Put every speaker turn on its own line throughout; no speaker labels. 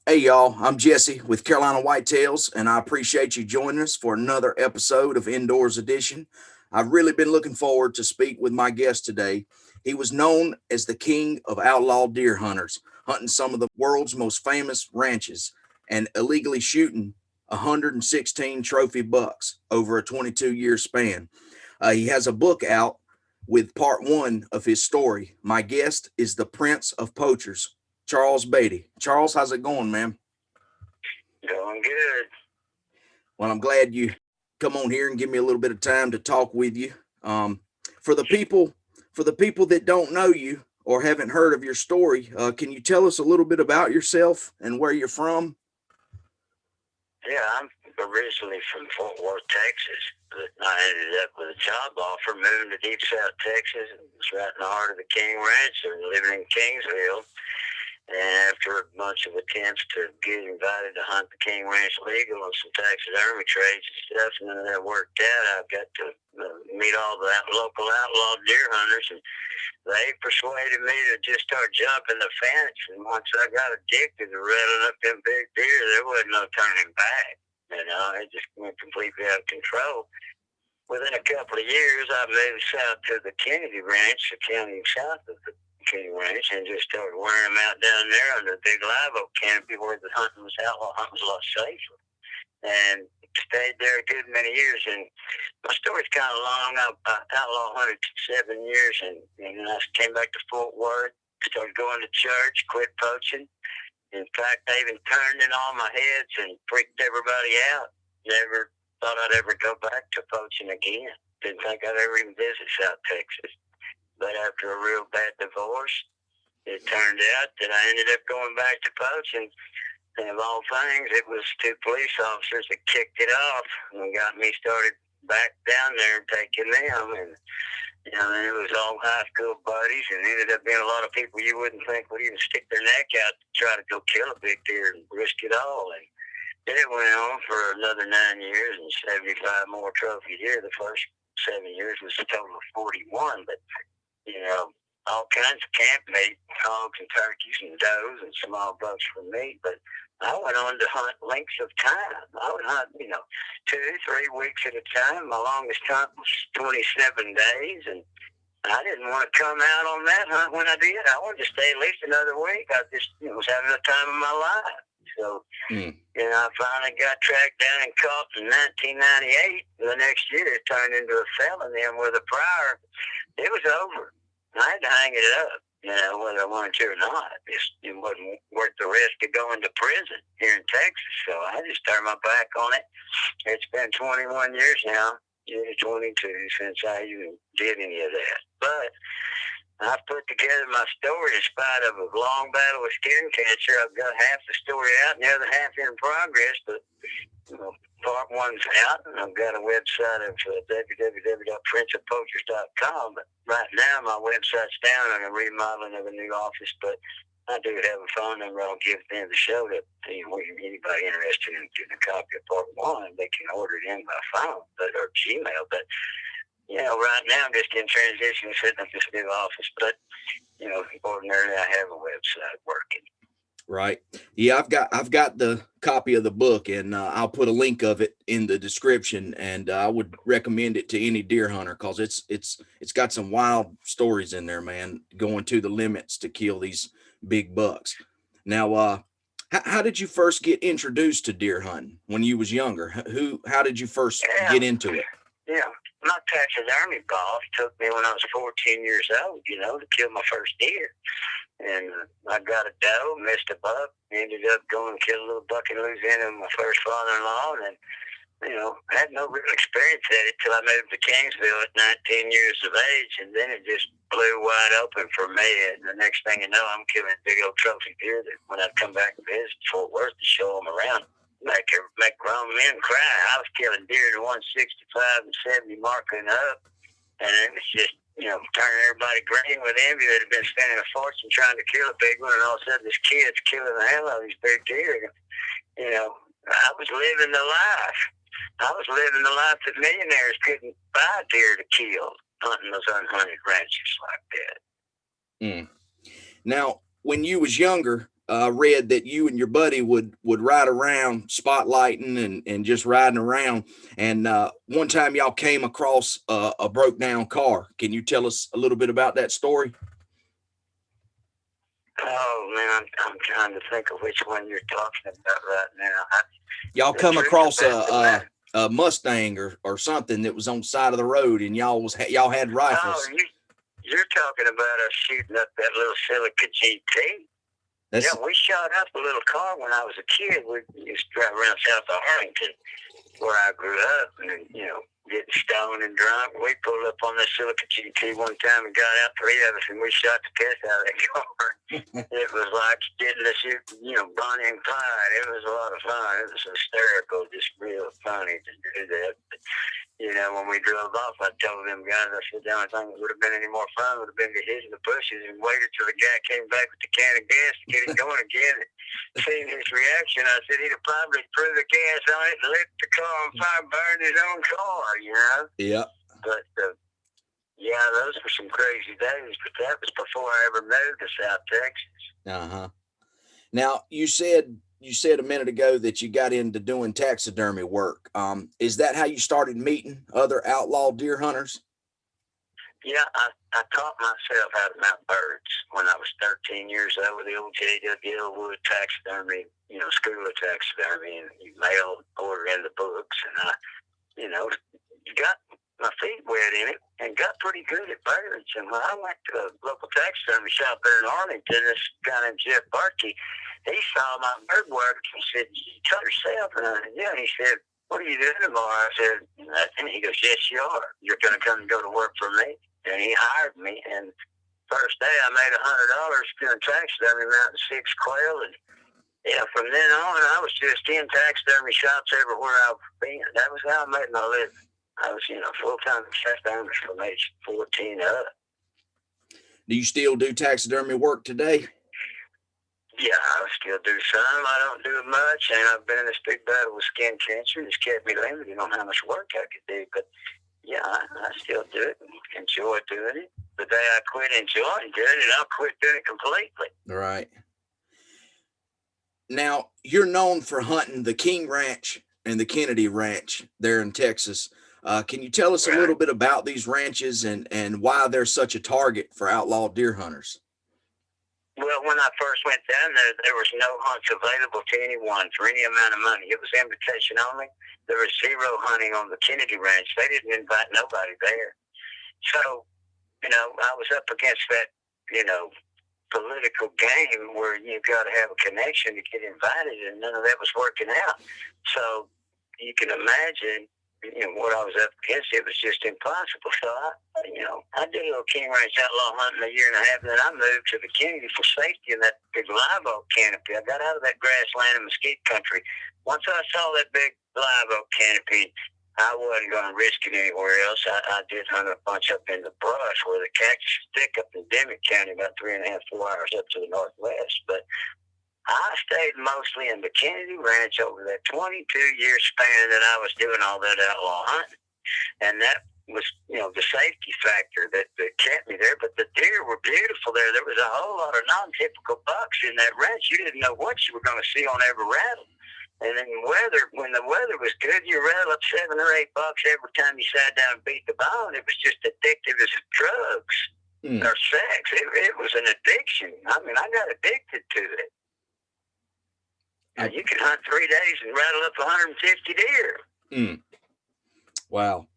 Hey y'all, I'm Jesse with Carolina Whitetails, and I appreciate you joining us for another episode of Indoors Edition. I've really been looking forward to speak with my guest today. He was known as the king of outlaw deer hunters, hunting some of the world's most famous ranches and illegally shooting 116 trophy bucks over a 22-year span. He has a book out with part one of his story. My guest is the Prince of Poachers, Charles Beaty. Charles, how's it going, man?
Going good.
Well, I'm glad you come on here and give me a little bit of time to talk with you. Um, for the people, for the people that don't know you or haven't heard of your story, can you tell us a little bit about yourself and where you're from?
Yeah, I'm originally from Fort Worth, Texas, but I ended up with a job offer moving to Deep South Texas. It was right in the heart of the King Ranch and living in Kingsville. And after a bunch of attempts to get invited to hunt the King Ranch legal and some taxidermy trades and stuff, none of that worked out. I got to meet all the local outlaw deer hunters, and they persuaded me to just start jumping the fence. And once I got addicted to rattling up them big deer, there wasn't no turning back. You know, it just went completely out of control. Within a couple of years, I moved south to the Kenedy Ranch, the county south of the King Ranch, and just started wearing them out down there under the big live oak canopy where the hunting was outlaw hunting was a lot safer. And stayed there a good many years. And my story's kind of long. I outlaw hunted 7 years, and I came back to Fort Worth, started going to church, quit poaching. In fact, I even turned in all my heads and freaked everybody out. Never thought I'd ever go back to poaching again. Didn't think I'd ever even visit South Texas. But after a real bad divorce, it turned out that I ended up going back to poaching. And of all things, it was two police officers that kicked it off and got me started back down there and taking them. And, and it was all high school buddies, and it ended up being a lot of people you wouldn't think would even stick their neck out to try to go kill a big deer and risk it all. And it went on for another 9 years and 75 more trophy deer. The first 7 years was a total of 41, but all kinds of camp meat, hogs and turkeys and does and small bucks for meat. But I went on to hunt lengths of time. I would hunt, 2-3 weeks at a time. My longest hunt was 27 days, and I didn't want to come out on that hunt when I did. I wanted to stay at least another week. I just was having the time of my life. So, I finally got tracked down and caught in 1998. The next year, it turned into a felony, and with a prior, it was over. I had to hang it up, whether I wanted to or not. It wasn't worth the risk of going to prison here in Texas, so I just turned my back on it. It's been 21 years now, 22 since I even did any of that. But I've put together my story in spite of a long battle with skin cancer. I've got half the story out and the other half in progress, but part one's out, and I've got a website of www.princeofpoachers.com. But right now, my website's down on a remodeling of a new office, but I do have a phone number I'll give at the end of the show that anybody interested in getting a copy of part one, they can order it in by phone or Gmail. But right now I'm just in transition, setting up this new office. But ordinarily I have a website working.
Right. Yeah, I've got the copy of the book, and I'll put a link of it in the description. And I would recommend it to any deer hunter because it's got some wild stories in there, man. Going to the limits to kill these big bucks. Now, how did you first get introduced to deer hunting when you was younger? How did you first get into it?
Yeah, my taxidermy boss took me when I was 14 years old, to kill my first deer. And I got a doe, missed a buck, ended up going and kill a little buck in Louisiana with my first father-in-law. And, I had no real experience at it till I moved to Kingsville at 19 years of age. And then it just blew wide open for me. And the next thing you know, I'm killing big old trophy deer that when I'd come back and visit Fort Worth to show them around, make grown men cry. I was killing deer to 165 and 70 marking up. And it was just, turning everybody green with envy that had been spending a fortune trying to kill a big one, and all of a sudden this kid's killing the hell out of these big deer. I was living the life. I was living the life that millionaires couldn't buy deer to kill, hunting those unhunted ranches like that.
Now, when you was younger, read that you and your buddy would ride around spotlighting and just riding around. And one time y'all came across a broke down car. Can you tell us a little bit about that story?
Oh man, I'm trying to think of which one you're talking about right now.
Y'all come across a Mustang or something that was on the side of the road, and y'all had rifles.
Oh, you're talking about us shooting up that little Silica GT. Yeah, we shot up a little car when I was a kid. We used to drive around south of Arlington, where I grew up, and getting stoned and drunk. We pulled up on this Silica GT one time and got out, three of us, and we shot the piss out of that car. It was like getting to shoot, Bonnie and Clyde. It was a lot of fun. It was hysterical, just real funny to do that. But, when we drove off, I told them guys, I said, the only thing that would have been any more fun would have been to hit in the bushes and waited till the guy came back with the can of gas to get it going again. Seeing his reaction, I said he'd have probably threw the gas on it and lit the car on fire, burned his own car,
Yeah.
But, those were some crazy days, but that was before I ever moved to South Texas.
Uh-huh. Now, you said a minute ago that you got into doing taxidermy work. Is that how you started meeting other outlaw deer hunters?
Yeah, I taught myself how to mount birds when I was 13 years old with the old J.W. Wood taxidermy, school of taxidermy, and you mail order in the books, and I, got my feet wet in it and got pretty good at birds. And when I went to a local taxidermy shop there in Arlington, this guy named Jeff Barkey, he saw my bird work and said, "You taught yourself?" And I said, "Yeah." And he said, "What are you doing tomorrow?" I said, "Nothing." He goes, "Yes, you are. You're going to come and go to work for me." And he hired me. And first day I made $100 doing taxidermy, mounting 6 quail. And from then on, I was just in taxidermy shops everywhere I've been. That was how I made my living. I was, full-time taxidermist from age 14 up.
Do you still do taxidermy work today?
Yeah, I still do some. I don't do it much, and I've been in this big battle with skin cancer. It's kept me limited on how much work I could do. But, yeah, I still do it and enjoy doing it. The day I quit enjoying doing it, I'll quit doing it completely.
Right. Now, you're known for hunting the King Ranch and the Kenedy Ranch there in Texas. Can you tell us a little bit about these ranches and why they're such a target for outlaw deer hunters?
Well, when I first went down there was no hunts available to anyone for any amount of money. It was invitation only. There was zero hunting on the Kenedy Ranch. They didn't invite nobody there. So, I was up against that, political game where you've got to have a connection to get invited, and none of that was working out. So you can imagine, what I was up against. It was just impossible. So I did a little King Ranch outlaw hunting a year and a half, and then I moved to the Kenedy for safety in that big live oak canopy. I got out of that grassland and mesquite country. Once I saw that big live oak canopy, I wasn't going to risk it anywhere else. I did hunt a bunch up in the brush where the cactus is thick up in Dimmick County, about 3.5, 4 hours up to the northwest. But I stayed mostly in the Kenedy Ranch over that 22-year span that I was doing all that outlaw hunting. And that was, the safety factor that kept me there. But the deer were beautiful there. There was a whole lot of non-typical bucks in that ranch. You didn't know what you were going to see on every rattle. And then when the weather was good, you rattle up 7 or 8 bucks every time you sat down and beat the bone. It was just addictive as drugs or sex. It was an addiction. I mean, I got addicted to it. You can hunt 3 days and rattle up 150 deer.
Wow.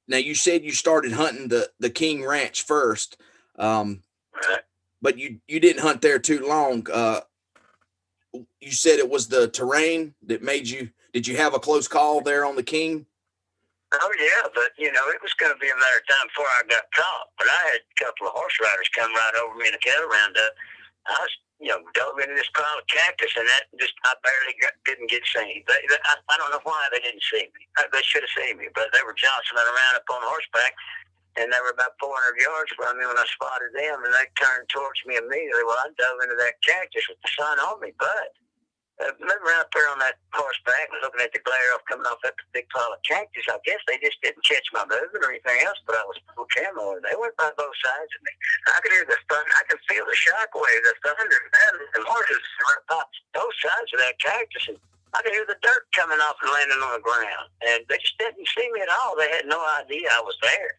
Now, you said you started hunting the King Ranch first, but you didn't hunt there too long. You said it was the terrain that made you. Did you have a close call there on the King?
Oh, yeah, but, it was going to be a matter of time before I got caught. But I had a couple of horse riders come right over me in a cattle roundup. I was, dove into this pile of cactus, and I barely didn't get seen. I don't know why they didn't see me. They should have seen me, but they were jostling around up on horseback, and they were about 400 yards from me when I spotted them, and they turned towards me immediately. Well, I dove into that cactus with the sun on me, but Moving out there on that horseback and looking at the glare off coming off that big pile of cactus, I guess they just didn't catch my movement or anything else, but I was full camo, and they went by both sides of me. I could hear the thunder. I could feel the shockwave, the thunder, and horses right by both sides of that cactus, and I could hear the dirt coming off and landing on the ground. And they just didn't see me at all. They had no idea I was there.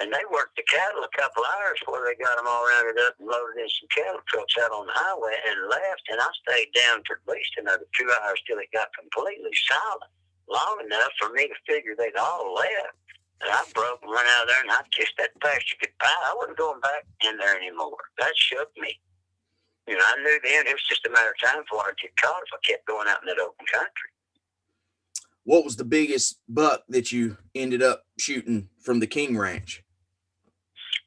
And they worked the cattle a couple hours before they got them all rounded up and loaded in some cattle trucks out on the highway and left. And I stayed down for at least another 2 hours till it got completely silent, long enough for me to figure they'd all left. And I broke and went out there and I kissed that pasture goodbye. I wasn't going back in there anymore. That shook me. You know, I knew then it was just a matter of time before I'd get caught if I kept going out in that open country.
What was the biggest buck that you ended up shooting from the King Ranch?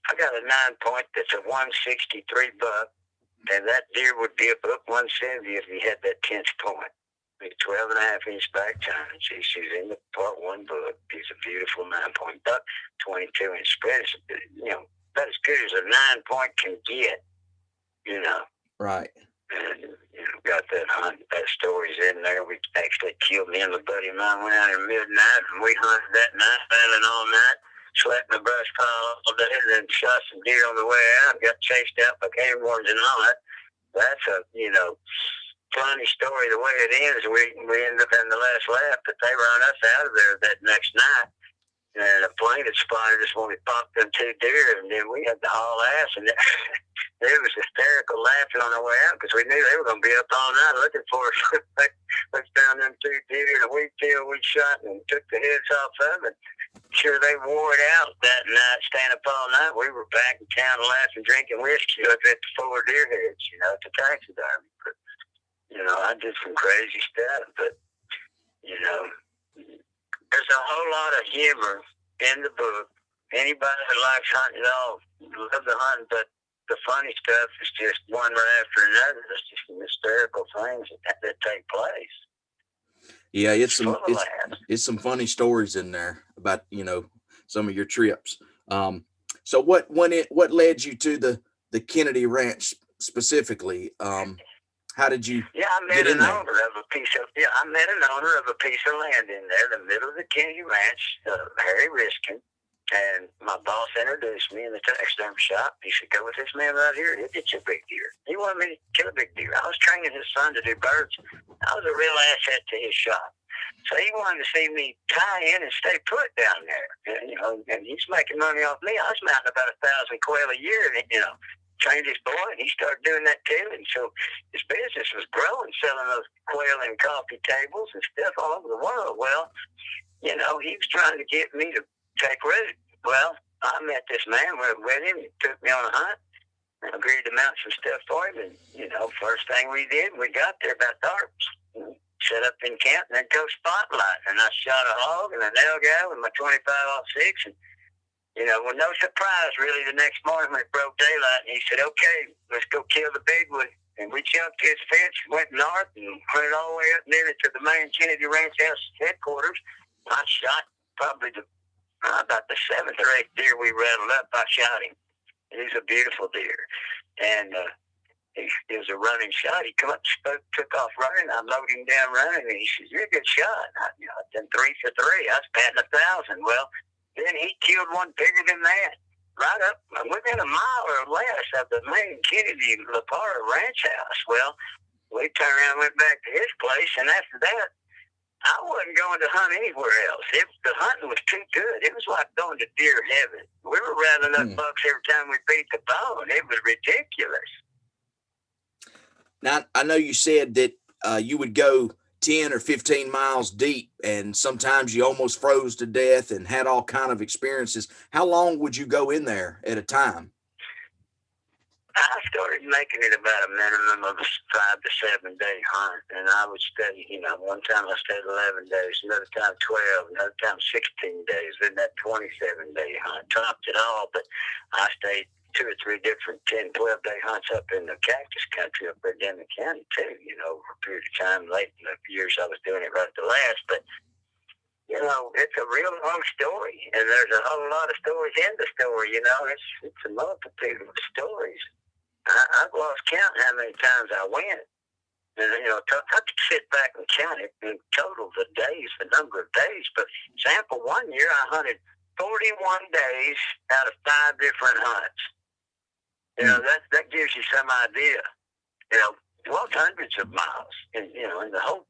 I got a 9-point that's a 163 buck, and that deer would be a buck 170 if he had that 10th point. He's 12 and a half inch back tines. He's in the part 1 buck. He's a beautiful 9-point buck, 22 inch spread. It's, you know, about as good as a 9-point can get, you know.
Right.
And, you know, got that hunt, that story's in there. We actually killed me and my buddy of mine, went out at midnight, and we hunted that night, battling all night. Slept in the brush pile all day, and then shot some deer on the way out. Got chased out by game wardens and all that. That's a, you know, funny story the way it ends. We ended up in the last lap, but they run us out of there that next night. And a plane had spotted us when we popped them 2 deer, and then we had to haul ass. And it was hysterical laughing on the way out because we knew they were going to be up all night looking for us. Looked down them 2 deer in a wheat field we shot and took the heads off of it. Sure, they wore it out that night, staying up all night. We were back in town laughing, drinking whiskey, looking at the 4 deer heads, you know, at the taxidermy. But, you know, I did some crazy stuff, but, you know, there's a whole lot of humor in the book. Anybody that likes hunting at all, love the hunting, but the funny stuff is just one right after another. There's just some hysterical things that take place.
Yeah, it's some funny stories in there about, you know, some of your trips. So what led you to the Kenedy Ranch specifically? How did you get in there?
I met an owner of a piece of land in there, the middle of the Kenedy Ranch, Harry Riskin. And my boss introduced me in the taxidermy shop. He said, "Go with this man right here. He'll get you a big deer." He wanted me to kill a big deer. I was training his son to do birds. I was a real asset to his shop. So he wanted to see me tie in and stay put down there. And, you know, and he's making money off me. I was mounting about 1,000 quail a year, and, you know, trained his boy, and he started doing that too. And so his business was growing, selling those quail and coffee tables and stuff all over the world. Well, you know, he was trying to get me to take root. Well, I met this man, went with him, he took me on a hunt, and agreed to mount some stuff for him. And, you know, first thing we did, we got there about dark, set up in camp, and then go spotlight. And I shot a hog and a nail guy with my 25-06, and, you know, well, no surprise, really, the next morning when it broke daylight, and he said, "Okay, let's go kill the big one." And we jumped his fence, went north, and went all the way up near to the main Kenedy Ranch house headquarters. I shot probably about the 7th or 8th deer we rattled up. I shot him. He was a beautiful deer. And he was a running shot. He come up, took off running. I mowed him down running, and he says, "You're a good shot." I done 3 for 3. I was patting 1,000. Well, then he killed one bigger than that, right up within a mile or less of the main Kenedy Ranch house. Well, we turned around and went back to his place, and after that, I wasn't going to hunt anywhere else. The hunting was too good. It was like going to deer heaven. We were rattling up bucks every time we beat the bone. It was ridiculous.
Now, I know you said that you would go 10 or 15 miles deep, and sometimes you almost froze to death and had all kind of experiences. How long would you go in there at a time?
I started making it about a minimum of a 5 to 7 day hunt, and I would stay, you know, one time I stayed 11 days, another time 12, another time 16 days, then that 27-day hunt topped it all. But I stayed 2 or 3 different 10, 12-day hunts up in the cactus country up there in the county too, you know, for a period of time. Late in the years I was doing it right at the last, but you know, it's a real long story, and there's a whole lot of stories in the story, you know. It's a multitude of stories. I've lost count how many times I went. And, I could sit back and count it and total the days, the number of days. But example, one year I hunted 41 days out of 5 different hunts. That gives you some idea. Well, hundreds of miles, and in the whole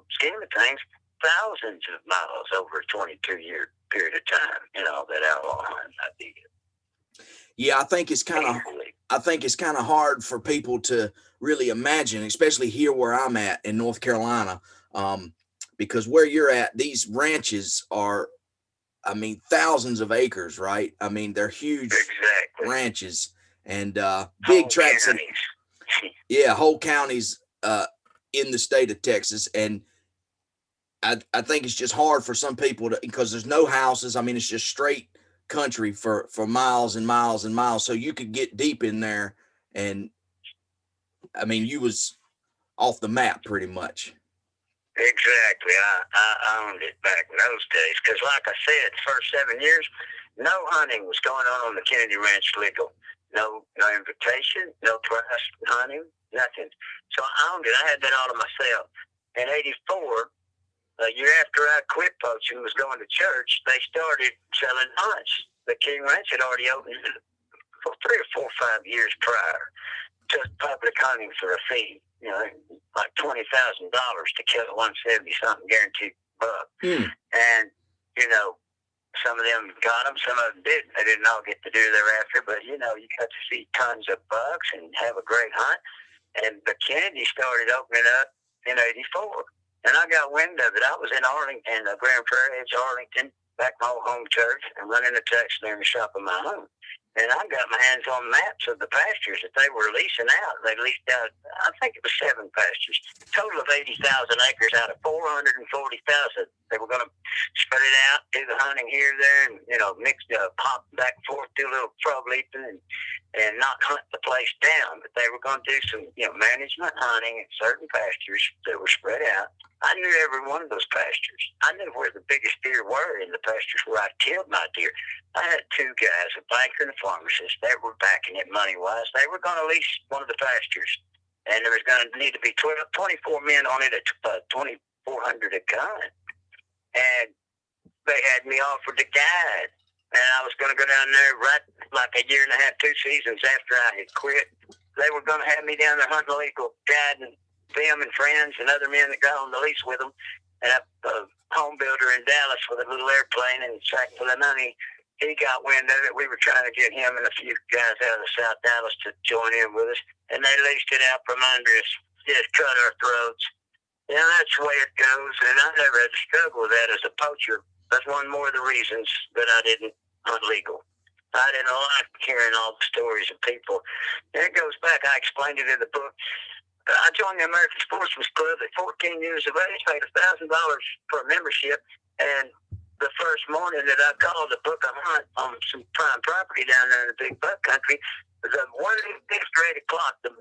scheme of things, thousands of miles over a 22-year period of time. That outlaw hunt I did.
Yeah, I think it's kind of hard for people to really imagine, especially here where I'm at in North Carolina, because where you're at, these ranches are, I mean, thousands of acres, right? I mean, they're huge ranches and big tracts. Whole counties in the state of Texas. And I think it's just hard for some people because there's no houses. I mean, it's just straight country for miles and miles and miles. So you could get deep in there, and I mean, you was off the map pretty much.
Exactly. I owned it back in those days because, like I said, the first 7 years, no hunting was going on the Kenedy Ranch legal. No invitation, no price hunting, nothing. So I owned it. I had that all to myself. In '84, a year after I quit poaching, was going to church, they started selling hunts. The King Ranch had already opened for 3 or 4 or 5 years prior, just public hunting for a fee. Like $20,000 to kill a 170-something guaranteed buck. And, some of them got them, some of them didn't. They didn't all get to do thereafter, but, you got to see tons of bucks and have a great hunt. And the Kennedy started opening up in '84. And I got wind of it. I was in Arlington, Grand Prairie, Arlington, back my old home church, and running a tax there in the shop of my home. And I got my hands on maps of the pastures that they were leasing out. They leased out, I think it was 7 pastures, total of 80,000 acres out of 440,000. They were going to spread it out, do the hunting here, there, and, mix pop back and forth, do a little frog leaping, and not hunt the place down. But they were going to do some, management hunting in certain pastures that were spread out. I knew every one of those pastures. I knew where the biggest deer were in the pastures where I killed my deer. I had 2 guys, a banker and a pharmacist. They were backing it money-wise. They were going to lease one of the pastures, and there was going to need to be 24 men on it at $2,400 a gun. And they had me offered to guide, and I was going to go down there right like a year and a half, 2 seasons after I had quit. They were going to have me down there hunting legal, guiding them and friends and other men that got on the lease with them, and a home builder in Dallas with a little airplane and sack full of money. He got wind of it. We were trying to get him and a few guys out of South Dallas to join in with us, and they leased it out from under us, just cut our throats. That's the way it goes, and I never had to struggle with that as a poacher. That's one more of the reasons that I didn't hunt legal. I didn't like hearing all the stories of people. And it goes back, I explained it in the book. I joined the American Sportsman's Club at 14 years of age, paid $1,000 for a membership, and the first morning that I called to book a hunt on some prime property down there in the big buck country, the 1 after 8 o'clock, the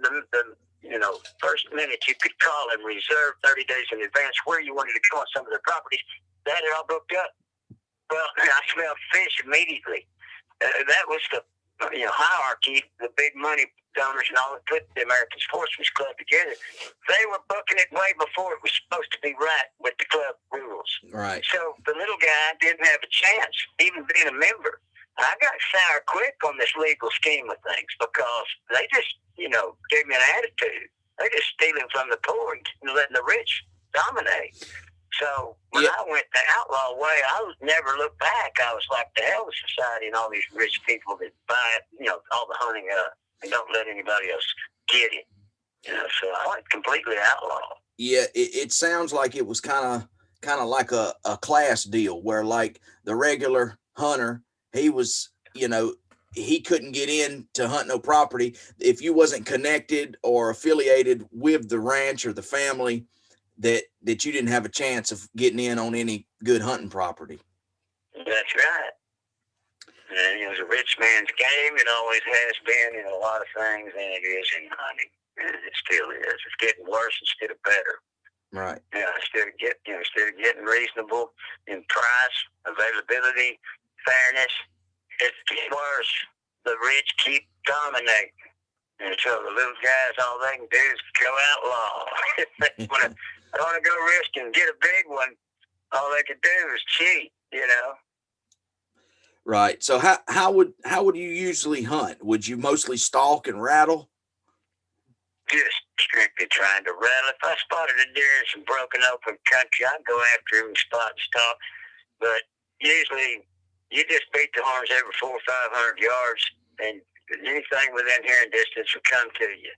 first minute you could call and reserve 30 days in advance where you wanted to go on some of their properties, that had all booked up. Well, I smelled fish immediately. That was the hierarchy, the big money donors and all that put the American Sportsman's Club together. They were booking it way before it was supposed to be right with the club rules.
Right.
So the little guy didn't have a chance, even being a member. I got sour quick on this legal scheme of things because they just, gave me an attitude. They just stealing from the poor and letting the rich dominate. So when I went the outlaw way, I never looked back. I was like, the hell with society and all these rich people that buy it, all the hunting up and don't let anybody else get it. So I went completely outlaw.
Yeah, it sounds like it was kind of like a class deal where, like, the regular hunter, he was, he couldn't get in to hunt no property if you wasn't connected or affiliated with the ranch or the family, that you didn't have a chance of getting in on any good hunting property.
That's right. And it was a rich man's game. It always has been in a lot of things, and it is in hunting. And it still is. It's getting worse instead of better.
Right.
Instead of getting reasonable in price, availability, fairness, it's getting worse. The rich keep dominating. And so the little guys, all they can do is go outlaw. If they want to go risk and get a big one, all they can do is cheat, you know.
Right. So how would you usually hunt? Would you mostly stalk and rattle?
Just strictly trying to rattle. If I spotted a deer in some broken open country, I'd go after him and spot and stalk. But usually, you just beat the horns every 400 or 500 yards, and anything within hearing distance would come to you.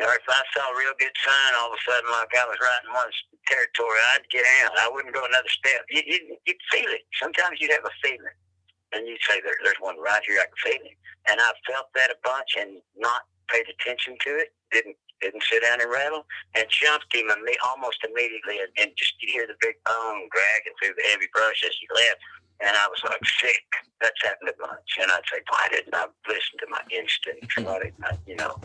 Now, if I saw a real good sign, all of a sudden, like I was right in one territory, I'd get out. I wouldn't go another step. You'd feel it. Sometimes you'd have a feeling, and you'd say, there's one right here, I can feel it. And I felt that a bunch and not paid attention to it, didn't sit down and rattle, and jumped him almost immediately, and just you hear the big bone dragging through the heavy brush as he left, and I was like, sick. That's happened a bunch. And I'd say, why didn't I listen to my instincts? Why didn't I, you know?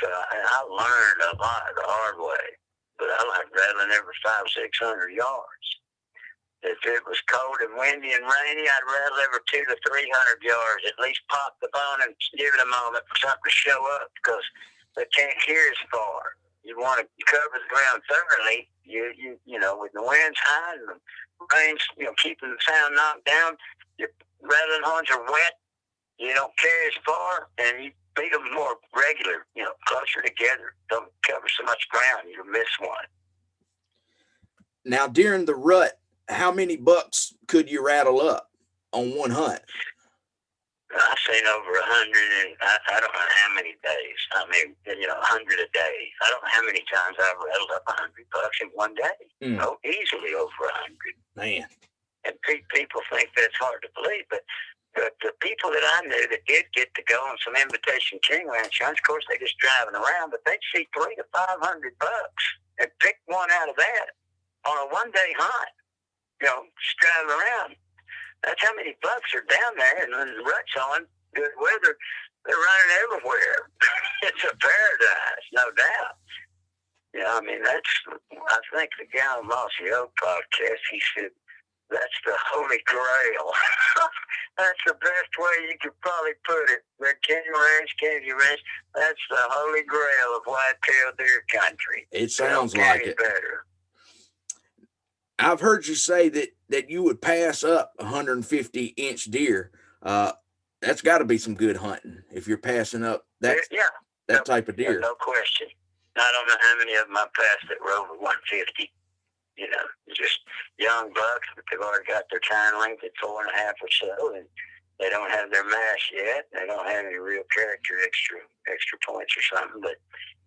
So I learned a lot the hard way, but I like rattling every 500-600 yards. If it was cold and windy and rainy, I'd rattle every 200 to 300 yards. At least pop the bone and give it a moment for something to show up, because they can't hear as far. You want to cover the ground thoroughly. You know, with the winds high and the rains, you know, keeping the sound knocked down. Your rattling horns are wet. You don't carry as far, and you beat them more regular. You know, closer together. Don't cover so much ground. You'll miss one.
Now, during the rut, how many bucks could you rattle up on one hunt?
I've seen over 100, and I don't know how many days. I mean, you know, 100 a day. I don't know how many times I've rattled up 100 bucks in one day. Oh, easily over 100.
Man.
And people think that's hard to believe, but the people that I knew that did get to go on some invitation King Ranch hunts, of course, they just driving around, but they'd see 300 to 500 bucks and pick one out of that on a one-day hunt. You know, just driving around. That's how many bucks are down there, and when the rut's on, good weather, they're running everywhere. It's a paradise, no doubt. Yeah, I mean, I think the guy on Mossy Oak podcast, he said, that's the holy grail. That's the best way you could probably put it. The King Ranch, Kenedy Ranch, that's the holy grail of white-tailed deer country.
It sounds like it.
Better.
I've heard you say that you would pass up 150-inch deer. That's got to be some good hunting if you're passing up that type of deer.
No question. I don't know how many of them I passed that were over 150. You know, just young bucks, but they've already got their tine length at 4.5 or so, and they don't have their mash yet. They don't have any real character extra points or something, but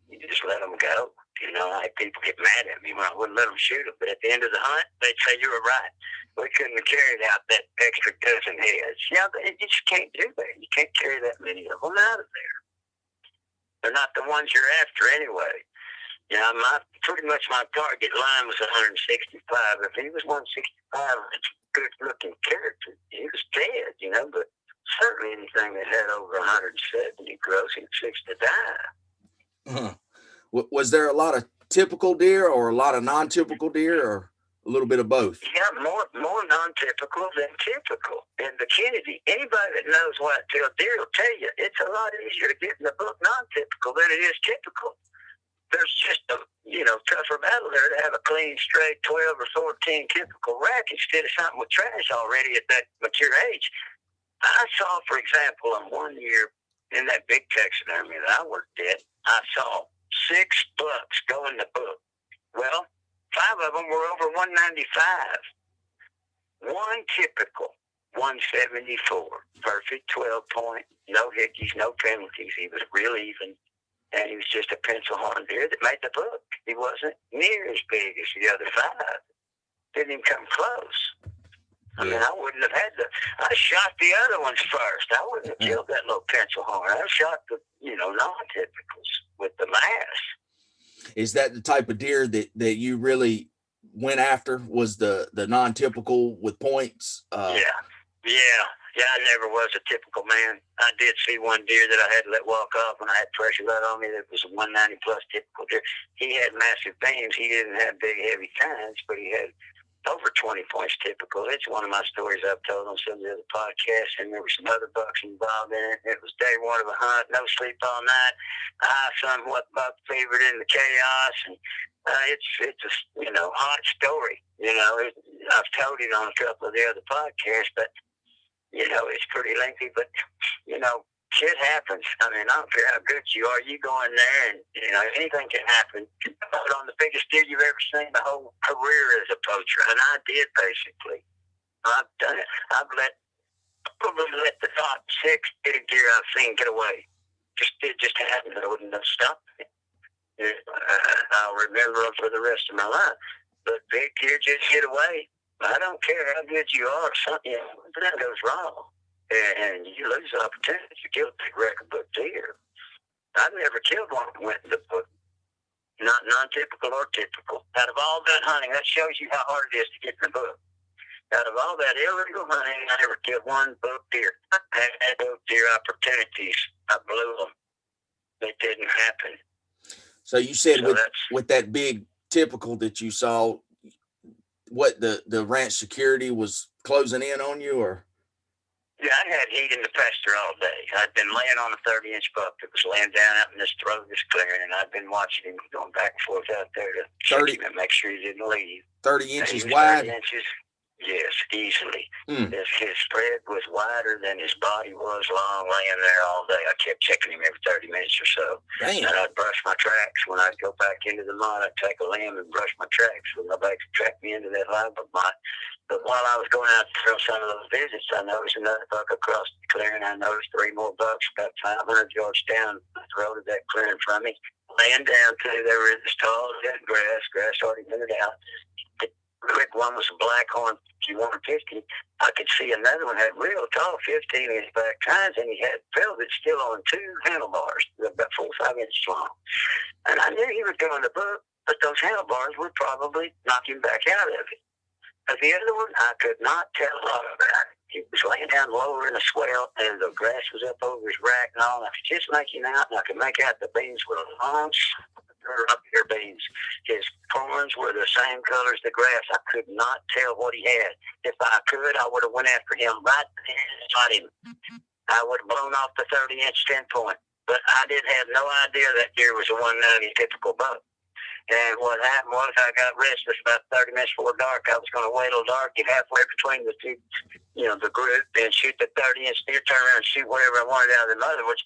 you just let them go. You know, like people get mad at me when I wouldn't let them shoot them. But at the end of the hunt, they'd say, you were right. We couldn't have carried out that extra dozen heads. Yeah, you just can't do that. You can't carry that many of them out of there. They're not the ones you're after anyway. You know, pretty much my target line was 165. If he was 165, it's good-looking character. He was dead, you know, but certainly anything that had over 170 gross, he'd fix to die.
Uh-huh. Was there a lot of typical deer or a lot of non-typical deer, or a little bit of both?
Yeah, more non-typical than typical. And the Kenedy, anybody that knows white-tailed deer will tell you it's a lot easier to get in the book non-typical than it is typical. There's just a, you know, tougher battle there to have a clean, straight 12 or 14 typical rack instead of something with trash already at that mature age. I saw, for example, in 1 year in that big taxidermy that I worked at, I saw 6 bucks go in the book. Well, 5 of them were over 195. One typical, 174. Perfect 12-point, no hickeys, no penalties. He was real even, and he was just a pencil horn deer that made the book. He wasn't near as big as the other 5. Didn't even come close. I mean, I wouldn't have had I shot the other ones first. I wouldn't have killed that little pencil horn. I shot the, you know, non-typicals with the mass.
Is that the type of deer that you really went after, was the non-typical with points?
Yeah, I never was a typical man. I did see one deer that I had to let walk off when I had pressure right on me that was a 190 plus typical deer. He had massive beams. He didn't have big, heavy tines, but he had over 20 points typical. It's one of my stories I've told on some of the other podcasts, and there were some other bucks involved in it. It was day one of a hunt, no sleep all night. I somewhat buck favored in the chaos, and it's a hot story. I've told it on a couple of the other podcasts, but it's pretty lengthy. But shit happens. I mean, I don't care how good you are. You go in there, and anything can happen. Put on the biggest deer you've ever seen the whole career as a poacher, and I did basically. I've done it. I've probably let the top 6 big deer I've seen get away. It just happened. I wouldn't have stopped it. I'll remember them for the rest of my life. But big deer just get away. I don't care how good you are. Something that goes wrong, and you lose the opportunity to kill a big record book deer. I've never killed one that went in the book. Not non-typical or typical. Out of all that hunting, that shows you how hard it is to get in the book. Out of all that illegal hunting, I never killed one book deer. I had book deer opportunities. I blew them. It didn't happen.
So you said with that big typical that you saw, what the ranch security was closing in on you, or?
Yeah, I had heat in the pasture all day. I'd been laying on a 30-inch buck that was laying down out in this throat of this clearing, and I'd been watching him going back and forth out there to check him and make sure he didn't leave.
30 inches wide?
30 inches. Yes, easily. His spread was wider than his body was long, laying there all day. I kept checking him every 30 minutes or so.
Damn.
And I'd brush my tracks. When I'd go back into the mud, I'd take a limb and brush my tracks so nobody could track me into that line but mine. But while I was going out to throw some of those visits, I noticed another buck across the clearing. I noticed 3 more bucks about 500 yards down the road of that clearing from me. Laying down too, they were in this tall dead grass already minted out. The quick one was a black horn, 150. I could see another one had real tall 15 in his back tines, and he had velvet still on 2 handlebars, about 4 or 5 inches long. And I knew he was going to book, but those handlebars would probably knock him back out of it. But the other one, I could not tell a lot about it. He was laying down lower in a swell, and the grass was up over his rack and all. I could just make him out, and I could make out the beans were long, up here beans. His horns were the same color as the grass. I could not tell what he had. If I could, I would have went after him right then and shot him. I would have blown off the 30-inch 10-point. But I didn't have no idea that deer was a 190 typical buck. And what happened was I got restless about 30 minutes before dark. I was going to wait till dark, get halfway between the two, the group, and shoot the 30-inch deer, turn around and shoot whatever I wanted out of them. Other words,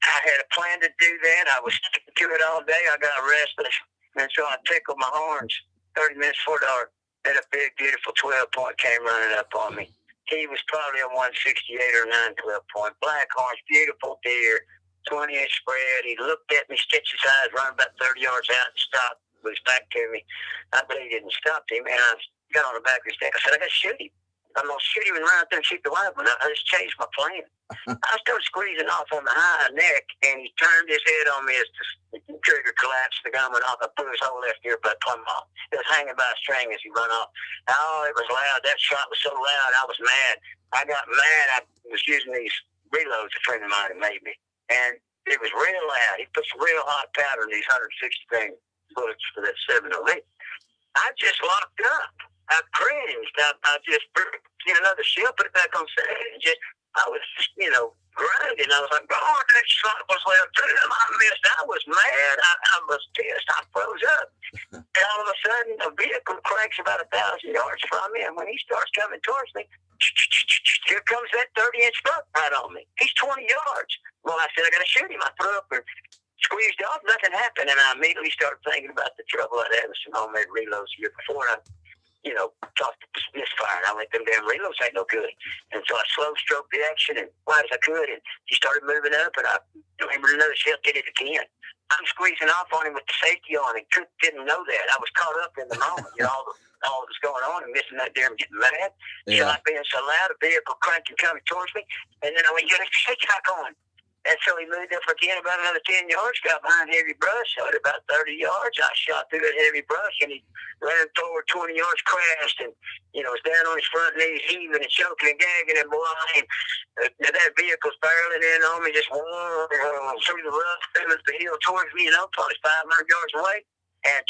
I had a plan to do that. I was sticking to it all day. I got restless, and so I tickled my horns 30 minutes before dark, and a big, beautiful 12-point came running up on me. He was probably a 168 or 912-point. Black horns, beautiful deer, 20-inch spread. He looked at me, stitched his eyes, run about 30 yards out, and stopped with his back to me. I bet he didn't stop him, and I got on the back of his neck. I said, I got to shoot him. I'm going to shoot him and run out there and shoot the wild one. I just changed my plan. I started squeezing off on the high neck, and he turned his head on me as the trigger collapsed. The gun went off. I blew his whole left ear butt plumb off. It was hanging by a string as he run off. Oh, it was loud. That shot was so loud, I was mad. I got mad. I was using these reloads a friend of mine had made me, and it was real loud. He put some real hot powder in these 160 grain bullets for that 708. I just locked up. I cringed. I just get another shell, put it back on set, and I was just, grinding. I was like, oh, that shot was left to him. I missed. I was mad. I was pissed. I froze up. And all of a sudden, a vehicle cranks about 1,000 yards from me, and when he starts coming towards me, here comes that 30-inch buck right on me. He's 20 yards. Well, I said, I got to shoot him. I threw up and squeezed off. Nothing happened, and I immediately started thinking about the trouble I'd had with some homemade reloads the year before. And I talked to misfire, and I went, them damn reloads ain't no good. And so I slow stroked the action and wide as I could, and he started moving up, and I remembered another shell, did it again. I'm squeezing off on him with the safety on, and didn't know that. I was caught up in the moment, all that was going on, and missing that deer and getting mad. Yeah. Shot being so loud, a vehicle cranking coming towards me, and then I went, get a shake on. And so he moved up again about another 10 yards, got behind heavy brush, shot about 30 yards. I shot through that heavy brush, and he ran forward 20 yards, crashed, and, was down on his front knees, heaving and choking and gagging and blind. That vehicle's barreling in on me, just through the rough, through the hill towards me, probably 500 yards away. And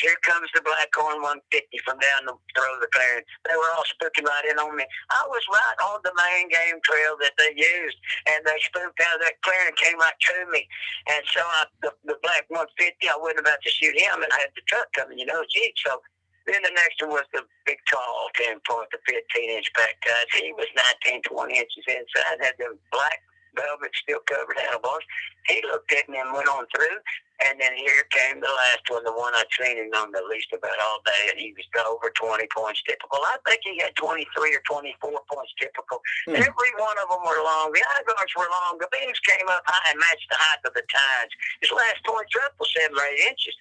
here comes the Blackhorn 150 from down the throat of the clearing. They were all spooking right in on me. I was right on the main game trail that they used, and they spooked out of that clearing and came right to me. And so the Black 150, I wasn't about to shoot him, and I had the truck coming, Jeep. So then the next one was the big, tall 10-point, the 15-inch back tires. He was 19, 20 inches inside, had them black velvet steel covered handlebars. He looked at me and went on through. And then here came the last one, the one I'd seen him on the least about all day, and he was over 20 points typical. I think he had 23 or 24 points typical. Every one of them were long. The eye guards were long. The beams came up high and matched the height of the tines. His last points up was 7 or 8 inches.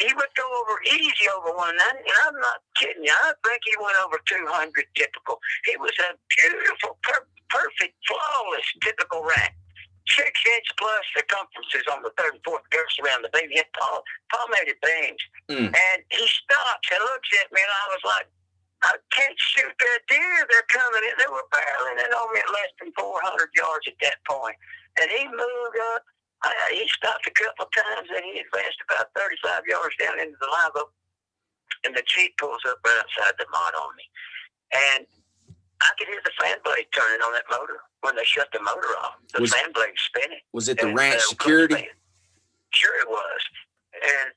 He would go over easy over 190, and I'm not kidding you. I think he went over 200 typical. He was a beautiful, perfect, flawless typical rack. 6-inch plus circumferences on the third and fourth girths around the beam. He had palmated beams. And he stops and looks at me, and I was like, I can't shoot that deer. They're coming in. They were barreling in on me at less than 400 yards at that point. And he moved up. He stopped a couple of times, and he advanced about 35 yards down into the live oak. And the Jeep pulls up right outside the mud on me. And I could hear the fan blade turning on that motor when they shut the motor off. The fan blade spinning.
Was it the ranch security?
Sure it was. And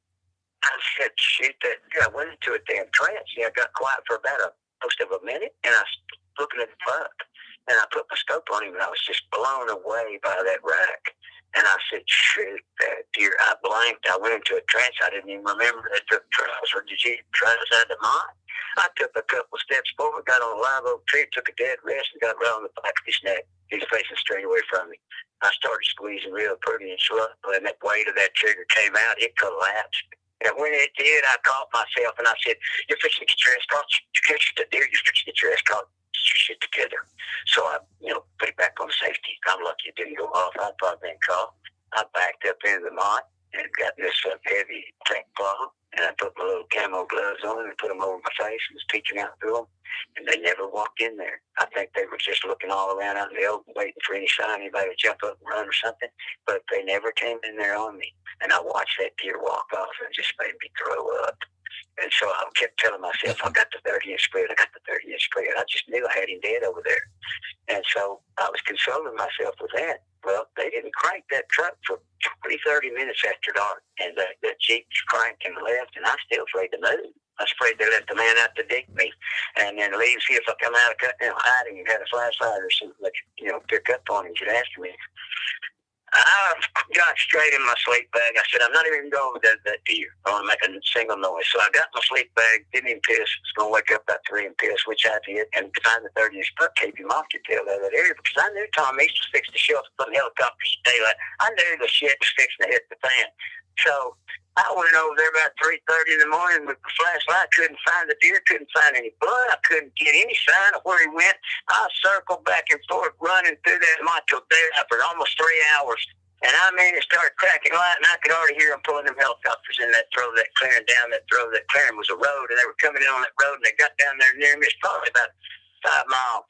I said, shoot that. I went into a damn trance. I got quiet for about most of a minute, and I was looking at the buck. And I put my scope on him, and I was just blown away by that rack. And I said, shoot that deer. I blanked. I went into a trance. I didn't even remember that the trails were the Jeep right outside the mine. I took a couple steps forward, got on a live oak tree, took a dead rest, and got right on the back of his neck. He was facing straight away from me. I started squeezing real pretty and slow, and that weight of that trigger came out. It collapsed. And when it did, I caught myself, and I said, you're fixing to get your ass caught. You can't shoot the deer. You're fixing to get your ass caught. Get your shit together. So I, put it back on safety. I'm lucky it didn't go off. I'd probably been caught. I backed up into the mine and got this heavy tank cloth. And I put my little camo gloves on and put them over my face and was peeking out through them. And they never walked in there. I think they were just looking all around out in the open, waiting for any sign, anybody to jump up and run or something. But they never came in there on me. And I watched that deer walk off, and it just made me throw up. And so I kept telling myself, I got the 30-inch spread. I got the 30-inch spread. I just knew I had him dead over there. And so I was consoling myself with that. Well, they didn't crank that truck for 20, 30 minutes after dark. And the Jeep cranked and left, and I was still afraid to move. I was afraid they let the man out to dig me and then leave, see if I come out of hiding and had a flashlight or something that pick up on him. You'd ask me. I got straight in my sleep bag. I said, I'm not even going to that deer. I want to make a single noise. So I got my sleep bag, didn't even piss. I was going to wake up about 3 and piss, which I did, and find the 30-inch buck, keep him off your tail out of that area, because I knew Tom East was fixing to show up some helicopters at daylight. I knew the shit was fixing to hit the fan. So I went over there about 3:30 in the morning with the flashlight. Couldn't find the deer, couldn't find any blood. I couldn't get any sign of where he went. I circled back and forth, running through that macho there for almost 3 hours. And I mean, it started cracking light, and I could already hear them pulling them helicopters in that throw of that clearing, down that throw of that clearing was a road, and they were coming in on that road, and they got down there near me. It's probably about 5 miles,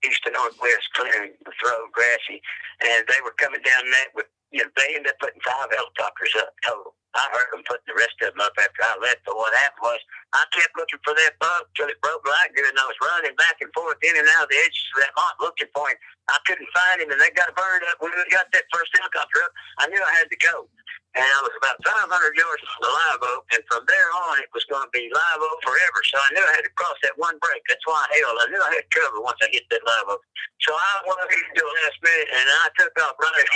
east to northwest clearing, the throw, grassy, and they were coming down that with, they ended up putting 5 helicopters up total. I heard them putting the rest of them up after I left, but what happened was I kept looking for that buck till it broke light good, and I was running back and forth in and out of the edges of that mountain looking for him. I couldn't find him, and they got a bird up. When we got that first helicopter up, I knew I had to go. And I was about 500 yards from the live oak, and from there on, it was going to be live oak forever. So I knew I had to cross that one break. That's why I knew I had cover once I hit that live oak. So I wanted to do the last minute, and I took off running.